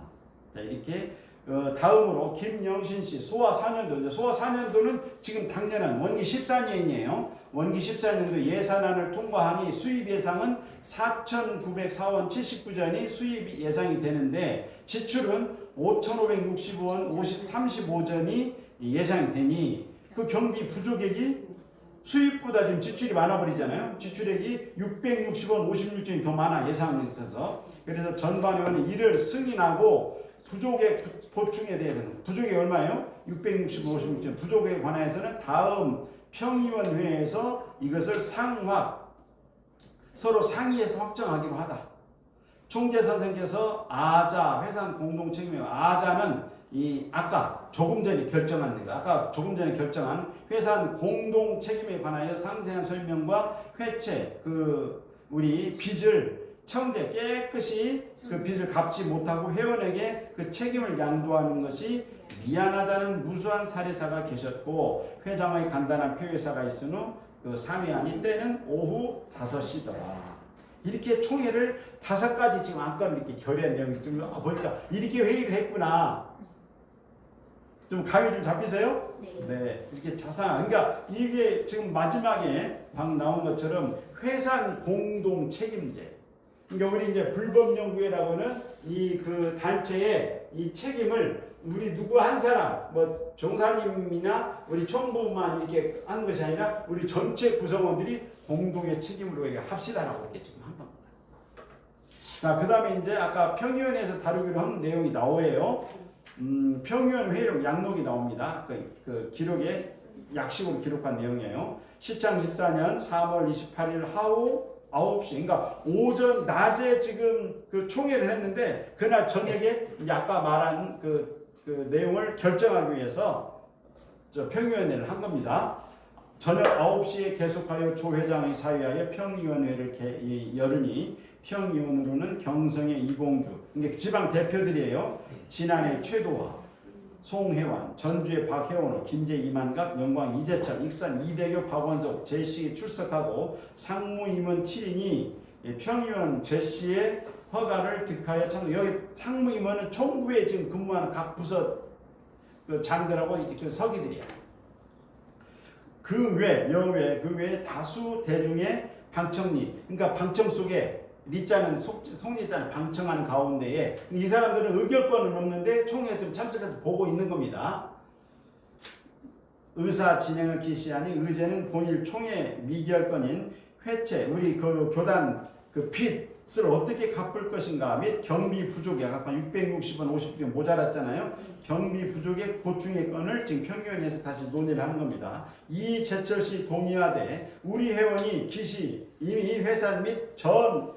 자, 이렇게 다음으로 김영신 씨 소화 4년도. 소화 4년도는 지금 당년은 원기 14년이에요. 원기 14년도 예산안을 통과하니 수입 예상은 4,904원 79전이 수입 예상이 되는데 지출은 5,565원 35전이 예상이 되니 그 경비 부족액이 수입보다 지금 지출이 많아버리잖아요. 지출액이 660원 56전이 더 많아, 예상에 있어서. 그래서 전반위원은 이를 승인하고 부족액 보충에 대해서는, 부족액이 얼마예요? 665, 56전. 부족액에 관해서는 다음 평의원회에서 이것을 서로 상의해서 확정하기로 하다. 총재 선생께서 아자 회산 공동 책임이에요. 아자는 아까 조금 전에 결정한 회산 공동 책임에 관하여 상세한 설명과 회체 우리 빚을 청재 깨끗이 그 빚을 갚지 못하고 회원에게 그 책임을 양도하는 것이 미안하다는 무수한 사례사가 계셨고 회장의 간단한 표의사가 있은 후 그 상회하니 때는 오후 5시더라. 이렇게 총회를 5가지 지금 안건을 이렇게 결의한 내용이 좀 보니까 이렇게 회의를 했구나. 좀 감이 좀 잡히세요? 네. 이렇게 자상. 그러니까 이게 지금 마지막에 방 나온 것처럼 회산 공동 책임제. 그러니까 우리 이제 불법연구회라고는 이 그 단체의 이 책임을 우리 누구 한 사람, 뭐 종사님이나 우리 총무만 이렇게 하는 것이 아니라 우리 전체 구성원들이 공동의 책임으로 이렇게 합시다라고 이렇게 지금 한 겁니다. 자, 그 다음에 이제 아까 평의원에서 다루기로 한 내용이 나오예요. 평의원 회의록 양록이 나옵니다. 그 기록에 약식으로 기록한 내용이에요. 시창 14년 3월 28일 하루 9시, 그러니까 오전 낮에 지금 그 총회를 했는데 그날 저녁에 이제 아까 말한 그 내용을 결정하기 위해서 저 평의원회를 한 겁니다. 저녁 9시에 계속하여 조 회장의 사위하여 평의원회를 열으니 평의원으로는 경성의 이공주, 그러니까 지방 대표들이에요. 진안의 최도화, 송혜환, 전주의 박혜원호, 김제 이만갑, 영광 이재철, 익산 이대교 박원석, 제시에 출석하고 상무임원 7인이 평의원 제시의 허가를 득하여 참석. 여기 상무임원은 총부에 지금 근무하는 각 부서 그 장들하고 그 서기들이야. 그 외에 다수 대중의 방청리, 그러니까 방청 속에 리자는 속리자는 방청하는 가운데에 이 사람들은 의결권은 없는데 총회에 좀 참석해서 보고 있는 겁니다. 의사 진행을 기시하니 의제는 본일 총회 미결권인 회체, 우리 그 교단 그 빚을 어떻게 갚을 것인가 및 경비 부족에 아까 660원 50원 모자랐잖아요. 경비 부족의 보충의 건을 지금 평의원에서 다시 논의를 하는 겁니다. 이재철씨 동의하되 우리 회원이 기시 이미 회사 및 전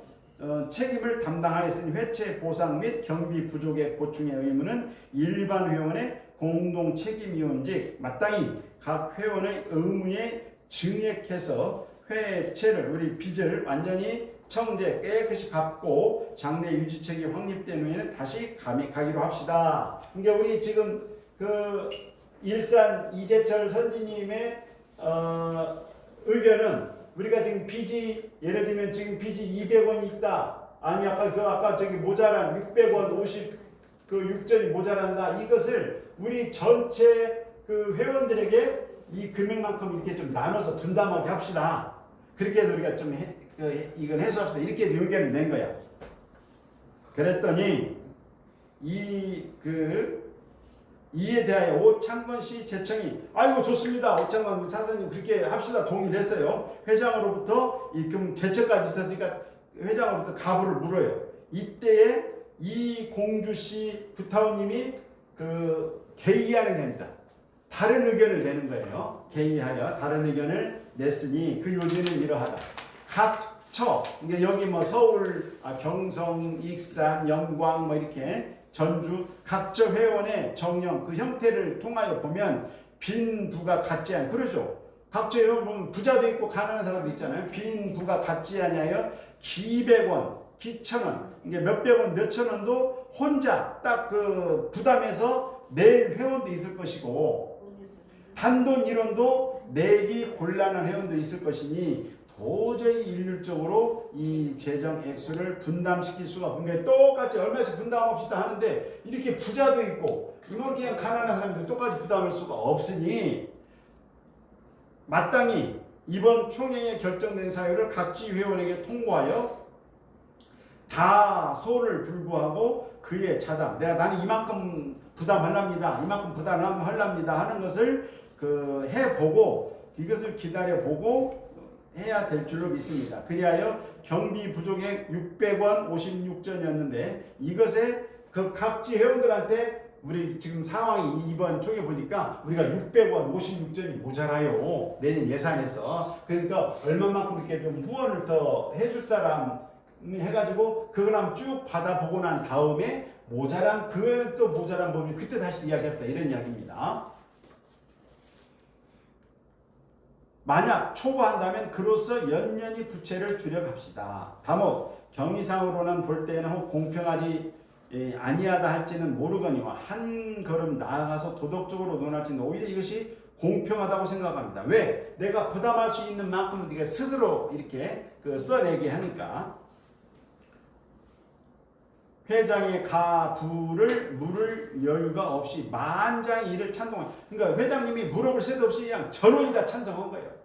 책임을 담당하였으니 회체 보상 및 경비 부족의 보충의 의무는 일반 회원의 공동 책임이온즉 마땅히 각 회원의 의무에 증액해서 회체를 우리 빚을 완전히 청재 깨끗이 갚고 장래 유지책이 확립된 후에는 다시 가기로 합시다. 그러니까 우리 지금 그 일산 이재철 선지님의 의견은 우리가 지금 빚이 예를 들면 지금 빚이 200원이 있다. 아니 아까 저기 모자란 600원 56전이 모자란다. 이것을 우리 전체 그 회원들에게 이 금액만큼 이렇게 좀 나눠서 분담하게 합시다. 그렇게 해서 우리가 좀 이건 해소합시다. 이렇게 의견을 낸 거야. 그랬더니 이에 대하여 오창건씨 재청이 아이고 좋습니다. 오창건 사사님 그렇게 합시다. 동의를 했어요. 회장으로부터 그럼 재청까지 있었으니까 회장으로부터 가부를 물어요. 이때에 이공주씨 부타원님이 개의안을 냅니다. 다른 의견을 내는 거예요. 개의하여 다른 의견을 냈으니 그 요지는 이러하다. 각 처, 여기 뭐 서울, 경성, 익산, 영광 뭐 이렇게 전주 각처 회원의 정령 그 형태를 통하여 보면 빈부가 같지 않 그러죠. 각처 회원 보면 부자도 있고 가난한 사람도 있잖아요. 빈부가 같지 않냐여 기백원, 기천원, 이게 몇백원, 몇천원도 혼자 딱 그 부담해서 낼 회원도 있을 것이고 단돈 1원도 내기 곤란한 회원도 있을 것이니 도저히 일률적으로 이 재정 액수를 분담시킬 수가 없는 게 똑같이 얼마씩 분담합시다 하는데 이렇게 부자도 있고 이만큼 가난한 사람들 똑같이 부담할 수가 없으니 마땅히 이번 총회에 결정된 사유를 각 지회원에게 통보하여 다 소를 불구하고 그의 차담 나는 이만큼 부담하랍니다. 이만큼 부담하랍니다 하는 것을 해보고 이것을 기다려보고 해야 될 줄로 믿습니다. 그리하여 경비 부족액 600원 56전이었는데 이것에 그 각지 회원들한테 우리 지금 상황이 이번 총회 보니까 우리가 600원 56전이 모자라요. 내년 예산에서. 그러니까 얼마만큼 이렇게 좀 후원을 더 해줄 사람 해가지고 그걸 쭉 받아보고 난 다음에 모자란 또 모자란 범위 그때 다시 이야기했다 이런 이야기입니다. 만약 초과한다면 그로서 연년이 부채를 줄여갑시다. 다못 경위상으로는 볼 때는 공평하지 아니하다 할지는 모르거니와 한 걸음 나아가서 도덕적으로 논할지는 오히려 이것이 공평하다고 생각합니다. 왜? 내가 부담할 수 있는 만큼 네가 스스로 이렇게 써내게 하니까 회장의 가부를 물을 여유가 없이 만장의 일을 찬동한. 그러니까 회장님이 물어볼 새도 없이 그냥 전원이 다 찬성한 거예요.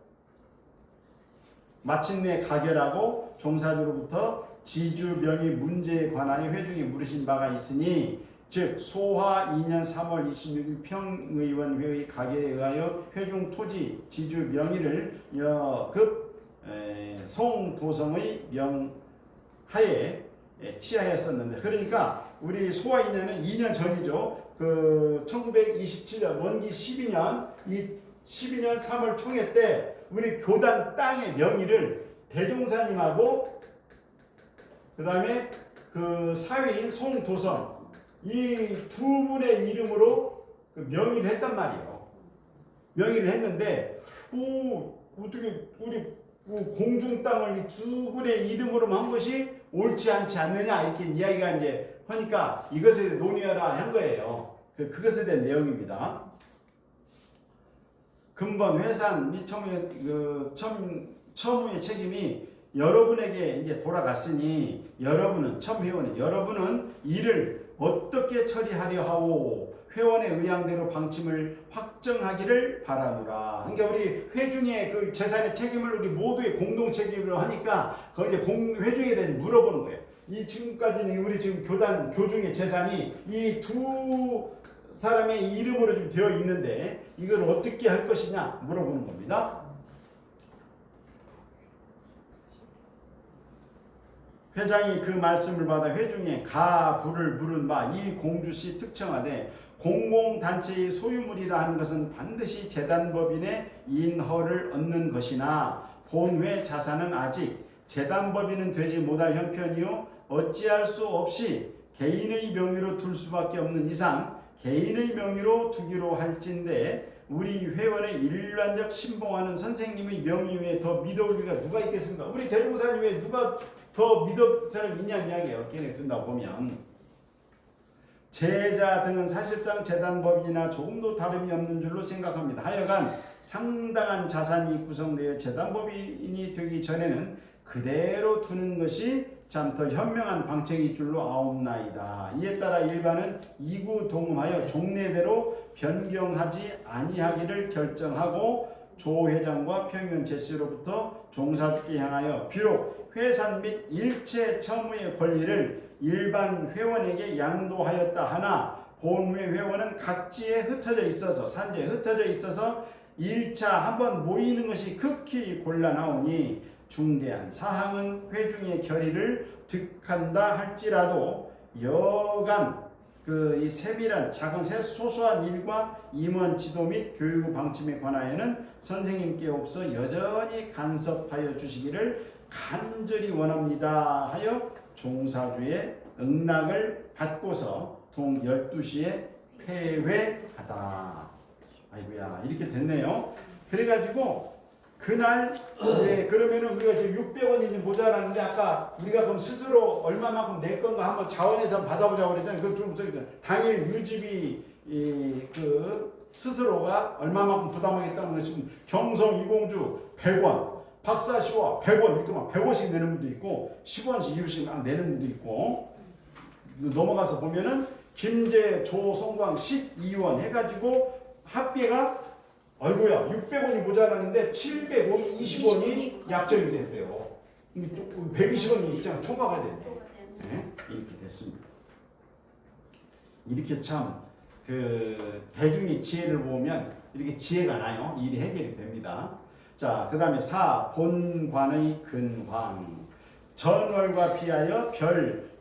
마침내 가결하고 종사주로부터 지주 명의 문제에 관하여 회중에 물으신 바가 있으니 즉 소화 2년 3월 26일 평의원회의 가결에 의하여 회중 토지 지주 명의를 급 송도성의 명하에 취하였었는데, 그러니까 우리 소화 2년은 2년 전이죠. 그 1927년 원기 12년 이 12년 3월 총회 때 우리 교단 땅의 명의를 대종사님하고 그 다음에 그 사회인 송도성 이 두 분의 이름으로 그 명의를 했단 말이에요. 명의를 했는데 어떻게 우리 공중 땅을 이 두 분의 이름으로만 한 것이 옳지 않지 않느냐 이렇게 이야기가 이제 하니까 이것에 대해 논의하라 한 거예요. 그것에 대한 내용입니다. 근본 회산 및 처무의 책임이 여러분에게 이제 돌아갔으니 여러분은 이를 어떻게 처리하려 하오 회원의 의향대로 방침을 확정하기를 바라노라. 그러니까 우리 회중의 그 재산의 책임을 우리 모두의 공동 책임으로 하니까 그 이제 회중에 대해서 물어보는 거예요. 이 지금까지는 우리 지금 교중의 재산이 이 두 사람의 이름으로 좀 되어 있는데 이걸 어떻게 할 것이냐 물어보는 겁니다. 회장이 그 말씀을 받아 회중에 가부를 물은 바 이 공주시 특청하되 공공단체의 소유물이라 하는 것은 반드시 재단법인의 인허를 얻는 것이나 본회 자산은 아직 재단법인은 되지 못할 형편이요 어찌할 수 없이 개인의 명의로 둘 수밖에 없는 이상 개인의 명의로 두기로 할진대 우리 회원의 일반적 신봉하는 선생님의 명의 외에 더 믿어올 리가 누가 있겠습니까? 우리 대종사님 외에 누가 더 믿을 사람 있냐는 이야기예요. 걔네 둔다고 보면 제자 등은 사실상 재단법인이나 조금도 다름이 없는 줄로 생각합니다. 하여간 상당한 자산이 구성되어 재단법인이 되기 전에는 그대로 두는 것이 참 더 현명한 방책일 줄로 아옵나이다. 이에 따라 일반은 이구동음하여 종례대로 변경하지 아니하기를 결정하고 조 회장과 평의원 제시로부터 종사주께 향하여 비록 회산 및 일체 처무의 권리를 일반 회원에게 양도하였다 하나 본회 회원은 각지에 흩어져 있어서 산지에 흩어져 있어서 1차 한번 모이는 것이 극히 곤란하오니 중대한 사항은 회중의 결의를 득한다 할지라도 여간 이 세밀한 작은 소소한 일과 임원 지도 및 교육 방침에 관하여는 선생님께 없어 여전히 간섭하여 주시기를 간절히 원합니다 하여 종사주의 응낙을 받고서 동 12시에 폐회하다. 아이고야 이렇게 됐네요. 그래가지고 그날 그러면은 우리가 지금 600원이 모자라는데 아까 우리가 그럼 스스로 얼마만큼 낼 건가 한번 자원에서 한번 받아보자고 그랬잖아요. 그 좀 당일 유지비 그 스스로가 얼마만큼 부담하겠다는 것이 경성 이공주 100원, 박사시와 100원 이렇게 막 100원씩 내는 분도 있고 10원씩 20원씩 막 내는 분도 있고 넘어가서 보면은 김제 조송광 12원 해가지고 합계가 아이고야 600원이 모자라는데 720원이 약정이 됐대요. 120원이 그냥 총각가 됐네. 네? 이렇게 됐습니다. 이렇게 참 대중의 지혜를 보면 이렇게 지혜가 나요. 일이 해결이 됩니다. 자, 그 다음에 4. 본관의 근황. 전월과 비하여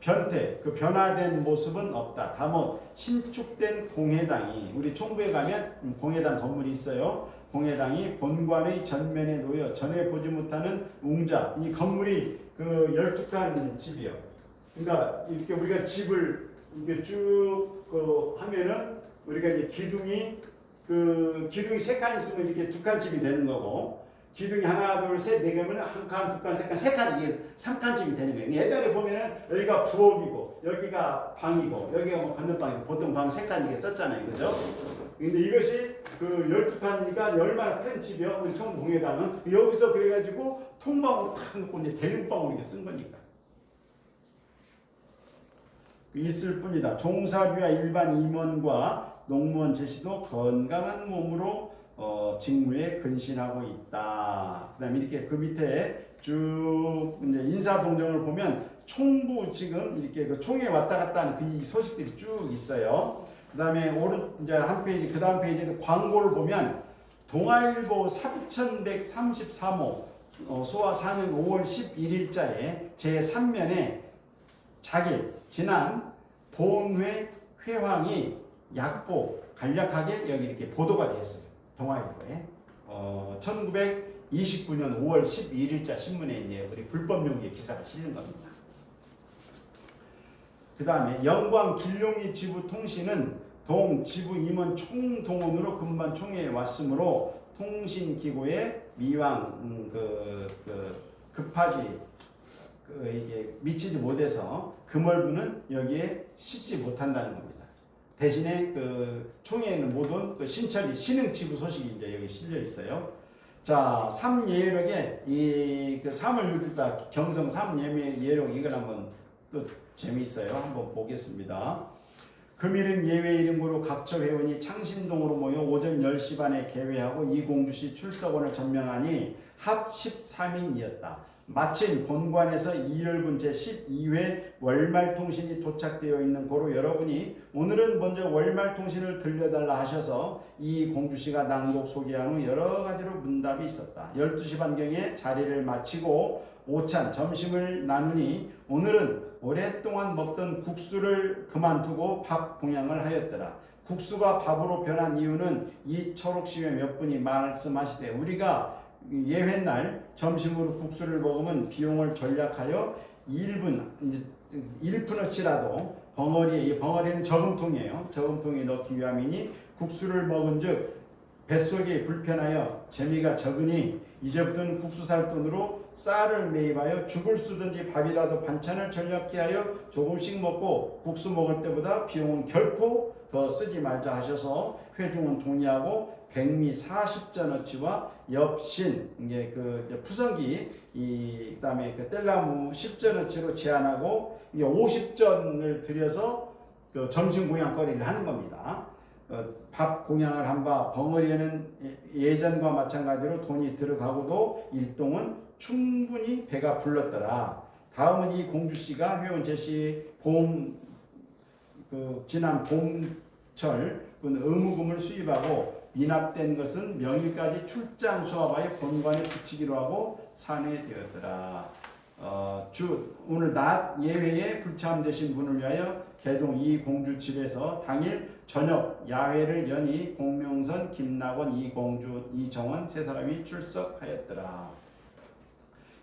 변태, 그 변화된 모습은 없다. 다못 신축된 공회당이 우리 총부에 가면 공회당 건물이 있어요. 공회당이 본관의 전면에 놓여 전에 보지 못하는 웅자. 이 건물이 그 12칸 집이요. 그러니까 이렇게 우리가 집을 이렇게 쭉 하면은 우리가 이제 기둥이 3칸 있으면 이렇게 2칸 집이 되는 거고. 기둥이 하나, 둘, 셋, 네 개면 한 칸, 두 칸, 세 칸, 세 칸 이게 3칸쯤이 되는 거예요. 옛날에 보면은 여기가 부엌이고 여기가 방이고 여기가 뭐 건너방이고 보통 방 3칸 이게 썼잖아요, 그죠? 근데 이것이 12칸이니까 얼마나 큰 집이요? 우리 총동회당은 여기서 그래가지고 통방으로 탁 놓고 이제 대륙방으로 이렇게 쓴 거니까. 있을 뿐이다. 종사주와 일반 임원과 농무원 제시도 건강한 몸으로 직무에 근신하고 있다. 그 다음에 이렇게 그 밑에 쭉 이제 인사동정을 보면 총부 지금 이렇게 그 총에 왔다 갔다 하는 그 소식들이 쭉 있어요. 그다음에 이제 한 페이지 그 다음 페이지에 광고를 보면 동아일보 3133호 소화 4년 5월 11일자에 제3면에 자기 지난 본회 회황이 간략하게 여기 이렇게 보도가 되었어요. 동아일보에 1929년 5월 12일자 신문에 이제 우리 불법 용기의 기사가 실린 겁니다. 그 다음에 영광 길룡이 지부 통신은 동 지부 임원 총동원으로 근무한 총회에 왔으므로 통신기구의 미왕 급하지 이게 미치지 못해서 금월부는 여기에 싣지 못한다는 겁니다. 대신에 그 총회에는 모든 그 신철이 신흥 지부 소식이 이제 여기 실려 있어요. 자, 3예력에 그 3월 6일자 경성 3예력 이걸 한번 또 재미있어요. 한번 보겠습니다. 금일은 예외 이름으로 각처 회원이 창신동으로 모여 오전 10시 반에 개회하고 이공주시 출석원을 전명하니 합 13인이었다. 마침 본관에서 이열분 제12회 월말통신이 도착되어 있는 고로 여러분이 오늘은 먼저 월말통신을 들려달라 하셔서 이 공주씨가 낭독 소개한 후 여러 가지로 문답이 있었다. 12시 반경에 자리를 마치고 오찬 점심을 나누니 오늘은 오랫동안 먹던 국수를 그만두고 밥 공양을 하였더라. 국수가 밥으로 변한 이유는 이 초록시회 몇 분이 말씀하시되 우리가 예회날 점심으로 국수를 먹으면 비용을 절약하여 1푼어치라도 벙어리는 저금통이에요. 저금통에 넣기 위함이니 국수를 먹은즉 뱃속이 불편하여 재미가 적으니 이제부터는 국수 살 돈으로 쌀을 매입하여 죽을 쓰든지 밥이라도 반찬을 절약케 하여 조금씩 먹고 국수 먹을 때보다 비용은 결코 더 쓰지 말자 하셔서 회중은 동의하고 백미 40전어치와 엽신 이게 그 푸성기 그다음에 그 뗄나무 10전어치로 제한하고 이게 50전을 들여서 그 점심 공양거리를 하는 겁니다. 밥 공양을 한 바 벙어리에는 예전과 마찬가지로 돈이 들어가고도 일동은 충분히 배가 불렀더라. 다음은 이 공주씨가 회원 제시 지난 봄철 의무금을 수입하고 미납된 것은 명일까지 출장 수합하여 본관에 붙이기로 하고 산회되었더라. 오늘 낮 예회에 불참되신 분을 위하여 개동 이 공주 집에서 당일 저녁 야회를 여니 공명선, 김낙원, 이공주, 이정원 세 사람이 출석하였더라.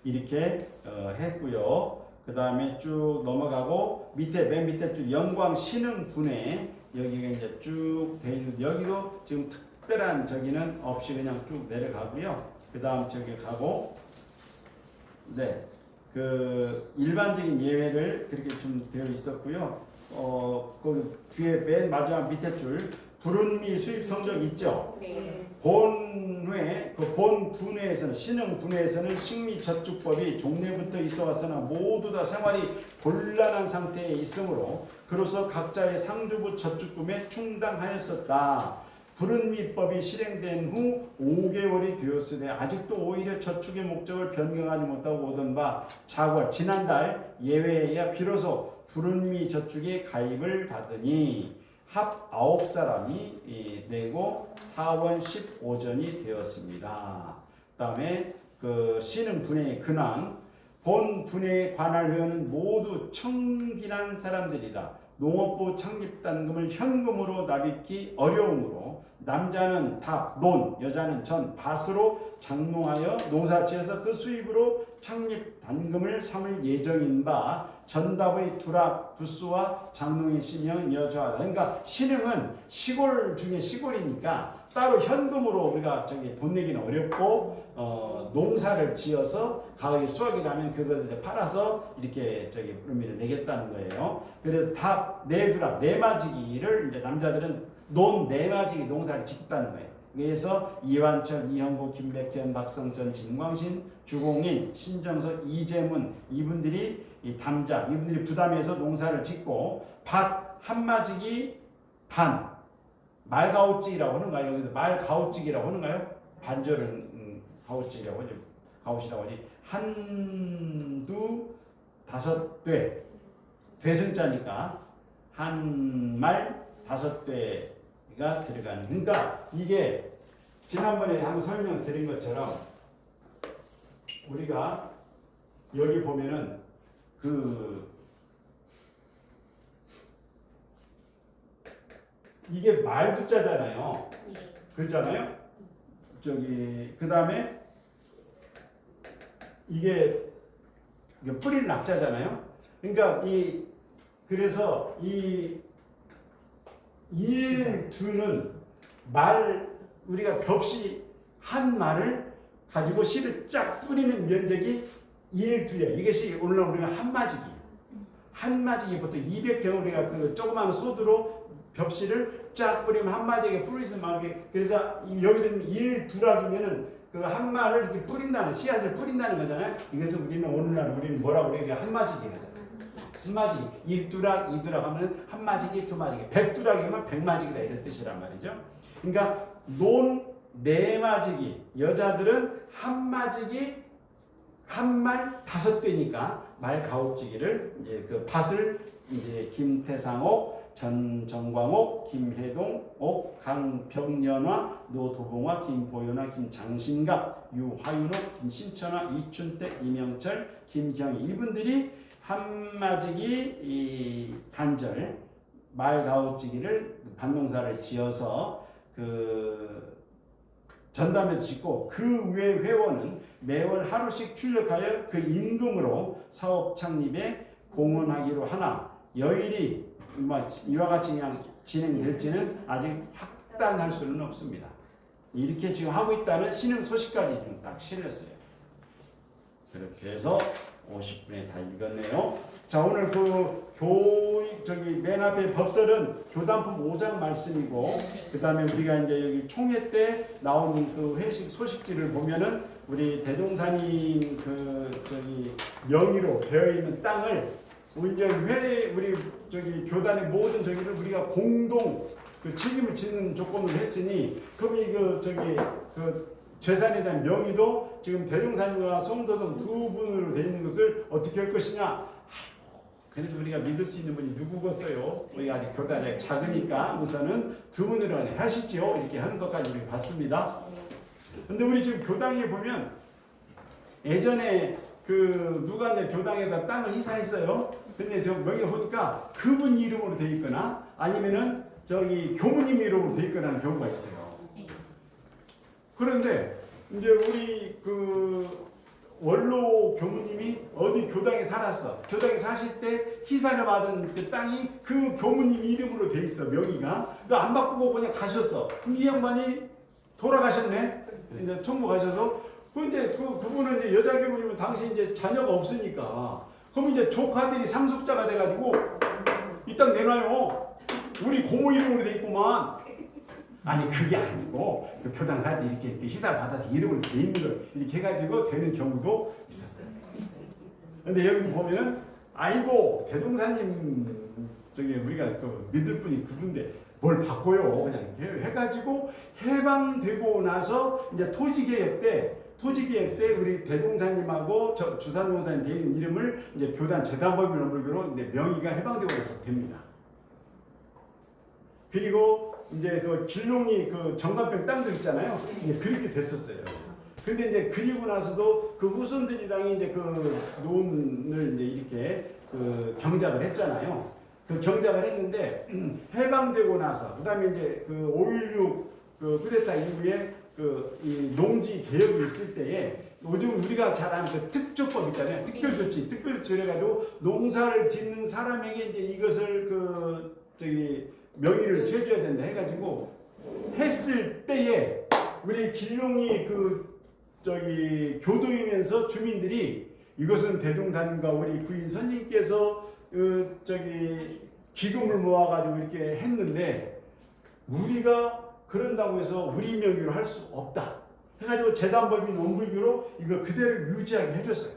이렇게 했고요. 그 다음에 쭉 넘어가고 맨 밑에 쭉 영광 신흥 분해 여기가 이제 쭉 돼 있는 여기도 지금 특별한 저기는 없이 그냥 쭉 내려가고요. 그 다음 저기 가고 그 일반적인 예외를 그렇게 좀 되어 있었고요. 그 뒤에 맨 마지막 밑에 줄 불운미 수입 성적 있죠? 네. 본회, 그 본 분회에서는 신흥 분회에서는 식미 저축법이 종래부터 있어 왔으나 모두 다 생활이 곤란한 상태에 있으므로 그로서 각자의 상주부 저축금에 충당하였었다. 불운미법이 실행된 후 5개월이 되었으되 아직도 오히려 저축의 목적을 변경하지 못하고 오던 바 자궐 지난달 예외에야 비로소 불운미 저축에 가입을 받으니 합 9사람이 내고 4원 15전이 되었습니다. 그 다음에 그 신흥 분해의 근황 본 분해에 관할 회원은 모두 청빈한 사람들이라 농업부 창립단금을 현금으로 납입기 어려우므로 남자는 답, 논, 여자는 전, 밭으로 장농하여 농사지어서 그 수입으로 창립단금을 삼을 예정인 바 전답의 두락, 두수와 장농의 신형은 여조하다. 그러니까 신흥은 시골 중에 시골이니까 따로 현금으로 우리가 저기 돈 내기는 어렵고 농사를 지어서 가을 수확이 나면 그것을 이제 팔아서 이렇게 저기 의미를 내겠다는 거예요. 그래서 답, 내두락, 내마지기를 이제 남자들은 내마지기 농사를 짓겠다는 거예요. 그래서 이완철, 이형구, 김백현, 박성전, 진광신, 주공인, 신정석, 이재문 이분들이 이분들이 부담해서 농사를 짓고 밭 한마지기 반 말가웃지기라고 하는가요? 여기도 말가웃지기라고 하는가요? 반절은 가웃지기라고 하죠. 가웃이라고 하지. 한두 5돼. 되승자니까 한 말 5돼가 들어가는. 그러니까 이게 지난번에 한번 설명드린 것처럼 우리가 여기 보면은 이게 말두자잖아요. 그렇잖아요. 그 다음에 이게 뿌리는 낙자잖아요. 그러니까 그래서 이 일두는 우리가 벽시 한 말을 가지고 씨를 쫙 뿌리는 면적이 일두야. 이것이 오늘 우리가 한마지기. 한마지기 보통 200병 우리가 그 조그마한 소두로 벽시를 쫙 뿌리면 한마디에 뿌리는 말게. 그래서 여기는 일두락이면은 그 한마를 이렇게 뿌린다는 씨앗을 뿌린다는 거잖아요. 이것을 우리는 뭐라고 그래요? 한마지기 하잖아요. 한마지기. 일두락, 이두락 하면 한마지기, 두마지기. 백두락이면 백마지기다 이런 뜻이란 말이죠. 그러니까 네마지기. 여자들은 한마지기 한 말 5대니까 말가업지기를 이제 그 밭을 이제 김태상옥, 전정광옥, 김혜동옥, 강병연화, 노도봉화, 김보연화, 김장신갑, 유화윤옥, 김신천화, 이춘택, 이명철, 김경희 이분들이 한마지기 이 단절 말가업지기를 반농사를 지어서 그 전담에서 짓고 그 외 회원은 매월 하루씩 출력하여 그 임금으로 사업 창립에 공헌하기로 하나 여일이 이와 같이 그냥 진행될지는 아직 확단할 수는 없습니다. 이렇게 지금 하고 있다는 신흥 소식까지 좀 딱 실렸어요. 그렇게 해서 50분에 다 읽었네요. 자, 오늘 맨 앞에 법설은 교단품 5장 말씀이고, 그 다음에 우리가 이제 여기 총회 때 나온 그 회식 소식지를 보면은 우리 대종사님 명의로 되어 있는 땅을 우리 교단의 모든 저기를 우리가 공동 그 책임을 짓는 조건으로 했으니, 그럼 재산에 대한 명의도 지금 대종사님과 송도성 두 분으로 되어 있는 것을 어떻게 할 것이냐. 그래도 우리가 믿을 수 있는 분이 누구겠어요? 우리가 아직 교단이 작으니까 우선은 두 분으로 하시죠. 이렇게 하는 것까지 우리 봤습니다. 근데 우리 지금 교당에 보면 예전에 누가 이제 교당에다 땅을 이사했어요. 근데 저 명예 보니까 그분 이름으로 돼 있거나 아니면은 교무님 이름으로 돼 있거나 하는 경우가 있어요. 그런데 이제 우리 원로 교무님이 어디 교당에 살았어. 교당에 사실 때 희사를 받은 그 땅이 그 교무님 이름으로 돼 있어. 명의가. 안 바꾸고 그냥 가셨어. 그럼 이 양반이 돌아가셨네. 이제 총무가셔서. 근데 그분은 이제 여자 교무님은 당시 이제 자녀가 없으니까. 그럼 이제 조카들이 상속자가 돼가지고 이 땅 내놔요. 우리 고모 이름으로 돼 있구만. 아니 그게 아니고 그 교당 갈 때 이렇게 희사를 받아서 이름을 돼 있는 걸 이렇게 해가지고 되는 경우도 있었어요. 근데 여기 보면은 아이고 대종사님 우리가 또 믿을 분이 그분데 뭘 바꿔요. 그냥 해가지고 해방되고 나서 이제 토지개혁 때 우리 대종사님하고 주산동사님 돼 있는 이름을 이제 교단 재단법인 원불교로 이제 명의가 해방되고 나서 됩니다. 그리고 이제 길롱이 정관병 땅도 있잖아요. 이제 그렇게 됐었어요. 근데 이제 그리고 나서도 후손들이랑이 이제 논을 이제 이렇게 경작을 했잖아요. 경작을 했는데 해방되고 나서 그다음에 이제 5.16 쿠데타 이후에 이 농지 개혁이 있을 때에 요즘 우리가 잘 아는 특조법 있잖아요. 특별조치 해가지고 농사를 짓는 사람에게 이제 이것을 명의를 해줘야 된다 해가지고 했을 때에 우리 길룡이 교도이면서 주민들이 이것은 대종사님과 우리 부인 선생님께서 기금을 모아가지고 이렇게 했는데 우리가 그런다고 해서 우리 명의로 할 수 없다 해가지고 재단법인 원불교로 이걸 그대로 유지하게 해줬어요.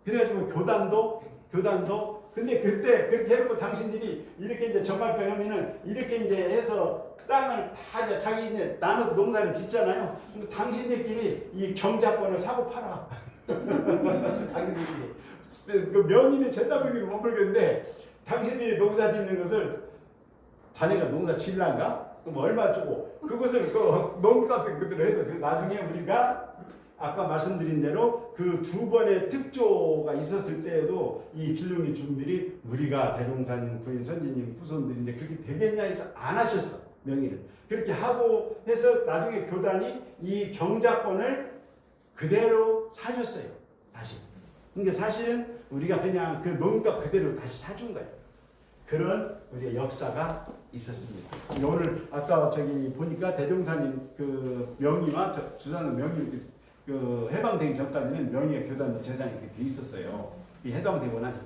그래가지고 교단도 근데 그때 그렇게 해놓고 당신들이 이렇게 이제 정발병 하면은 이렇게 이제 해서 땅을 다 이제 자기 이제 나눠서 농사를 짓잖아요. 근데 당신들끼리 이 경작권을 사고 팔아. 당신들이 그 명의는 전담병기를 못 벌겠는데 당신들이 농사 짓는 것을 자네가 농사 질란가? 그럼 얼마 주고 그것을 그 농값을 그대로 해서 그래서 나중에 우리가 아까 말씀드린 대로 그 두 번의 특조가 있었을 때에도 이 필룡이 중들이 우리가 대종사님, 부인 선지님 후손들인데 그렇게 되겠냐 해서 안 하셨어. 명의를. 그렇게 하고 해서 나중에 교단이 이 경자권을 그대로 사줬어요. 다시. 그러니까 사실은 우리가 그냥 그 농값 그대로 다시 사준 거예요. 그런 우리의 역사가 있었습니다. 오늘 아까 저기 보니까 대종사님 그 명의와 주상의 명의 그 해방되기 전까지는 명의의 교단 재산이 이렇게 돼 있었어요. 이 해방되고 나서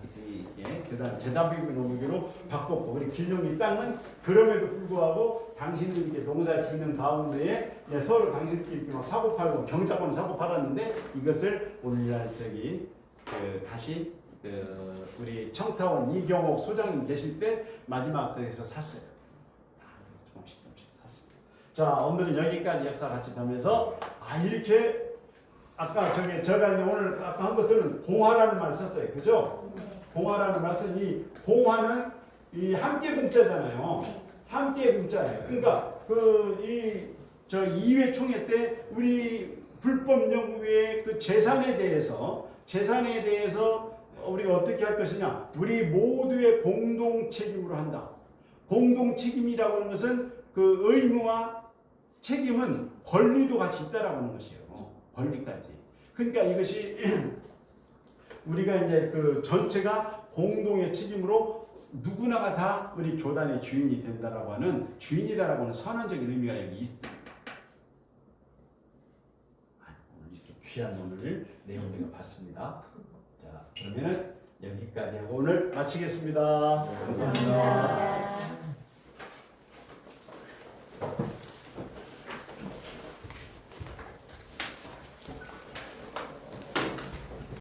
교단 재단비비 농기로 바꿨고 우리 길룡이 땅은 그럼에도 불구하고 당신들이 농사 짓는 가운데에 서로 당신들끼리 막 사고 팔고 경자권 사고 팔았는데 이것을 오늘날 저기 다시 우리 청타원 이경옥 소장님 계실 때 마지막 거기서 샀어요. 조금씩 샀습니다. 자 오늘은 여기까지 역사 같이 보면서 이렇게 아까 제가 오늘 아까 한 것은 공화라는 말을 썼어요. 그죠? 공화라는 말 쓰니 공화는 이 함께 공짜잖아요. 함께 공짜예요. 그러니까 저 2회 총회 때 우리 불법 연구의 그 재산에 대해서 우리가 어떻게 할 것이냐? 우리 모두의 공동 책임으로 한다. 공동 책임이라고 하는 것은 그 의무와 책임은 권리도 같이 있다라고 하는 것이에요. 권리까지. 그러니까 이것이 우리가 이제 그 전체가 공동의 책임으로 누구나가 다 우리 교단의 주인이 된다라고 하는 주인이다라고 하는 선언적인 의미가 여기 있습니다. 오늘 이렇게 귀한 오늘 내용을 내가 봤습니다. 자, 그러면은 여기까지 하고 오늘 마치겠습니다. 감사합니다.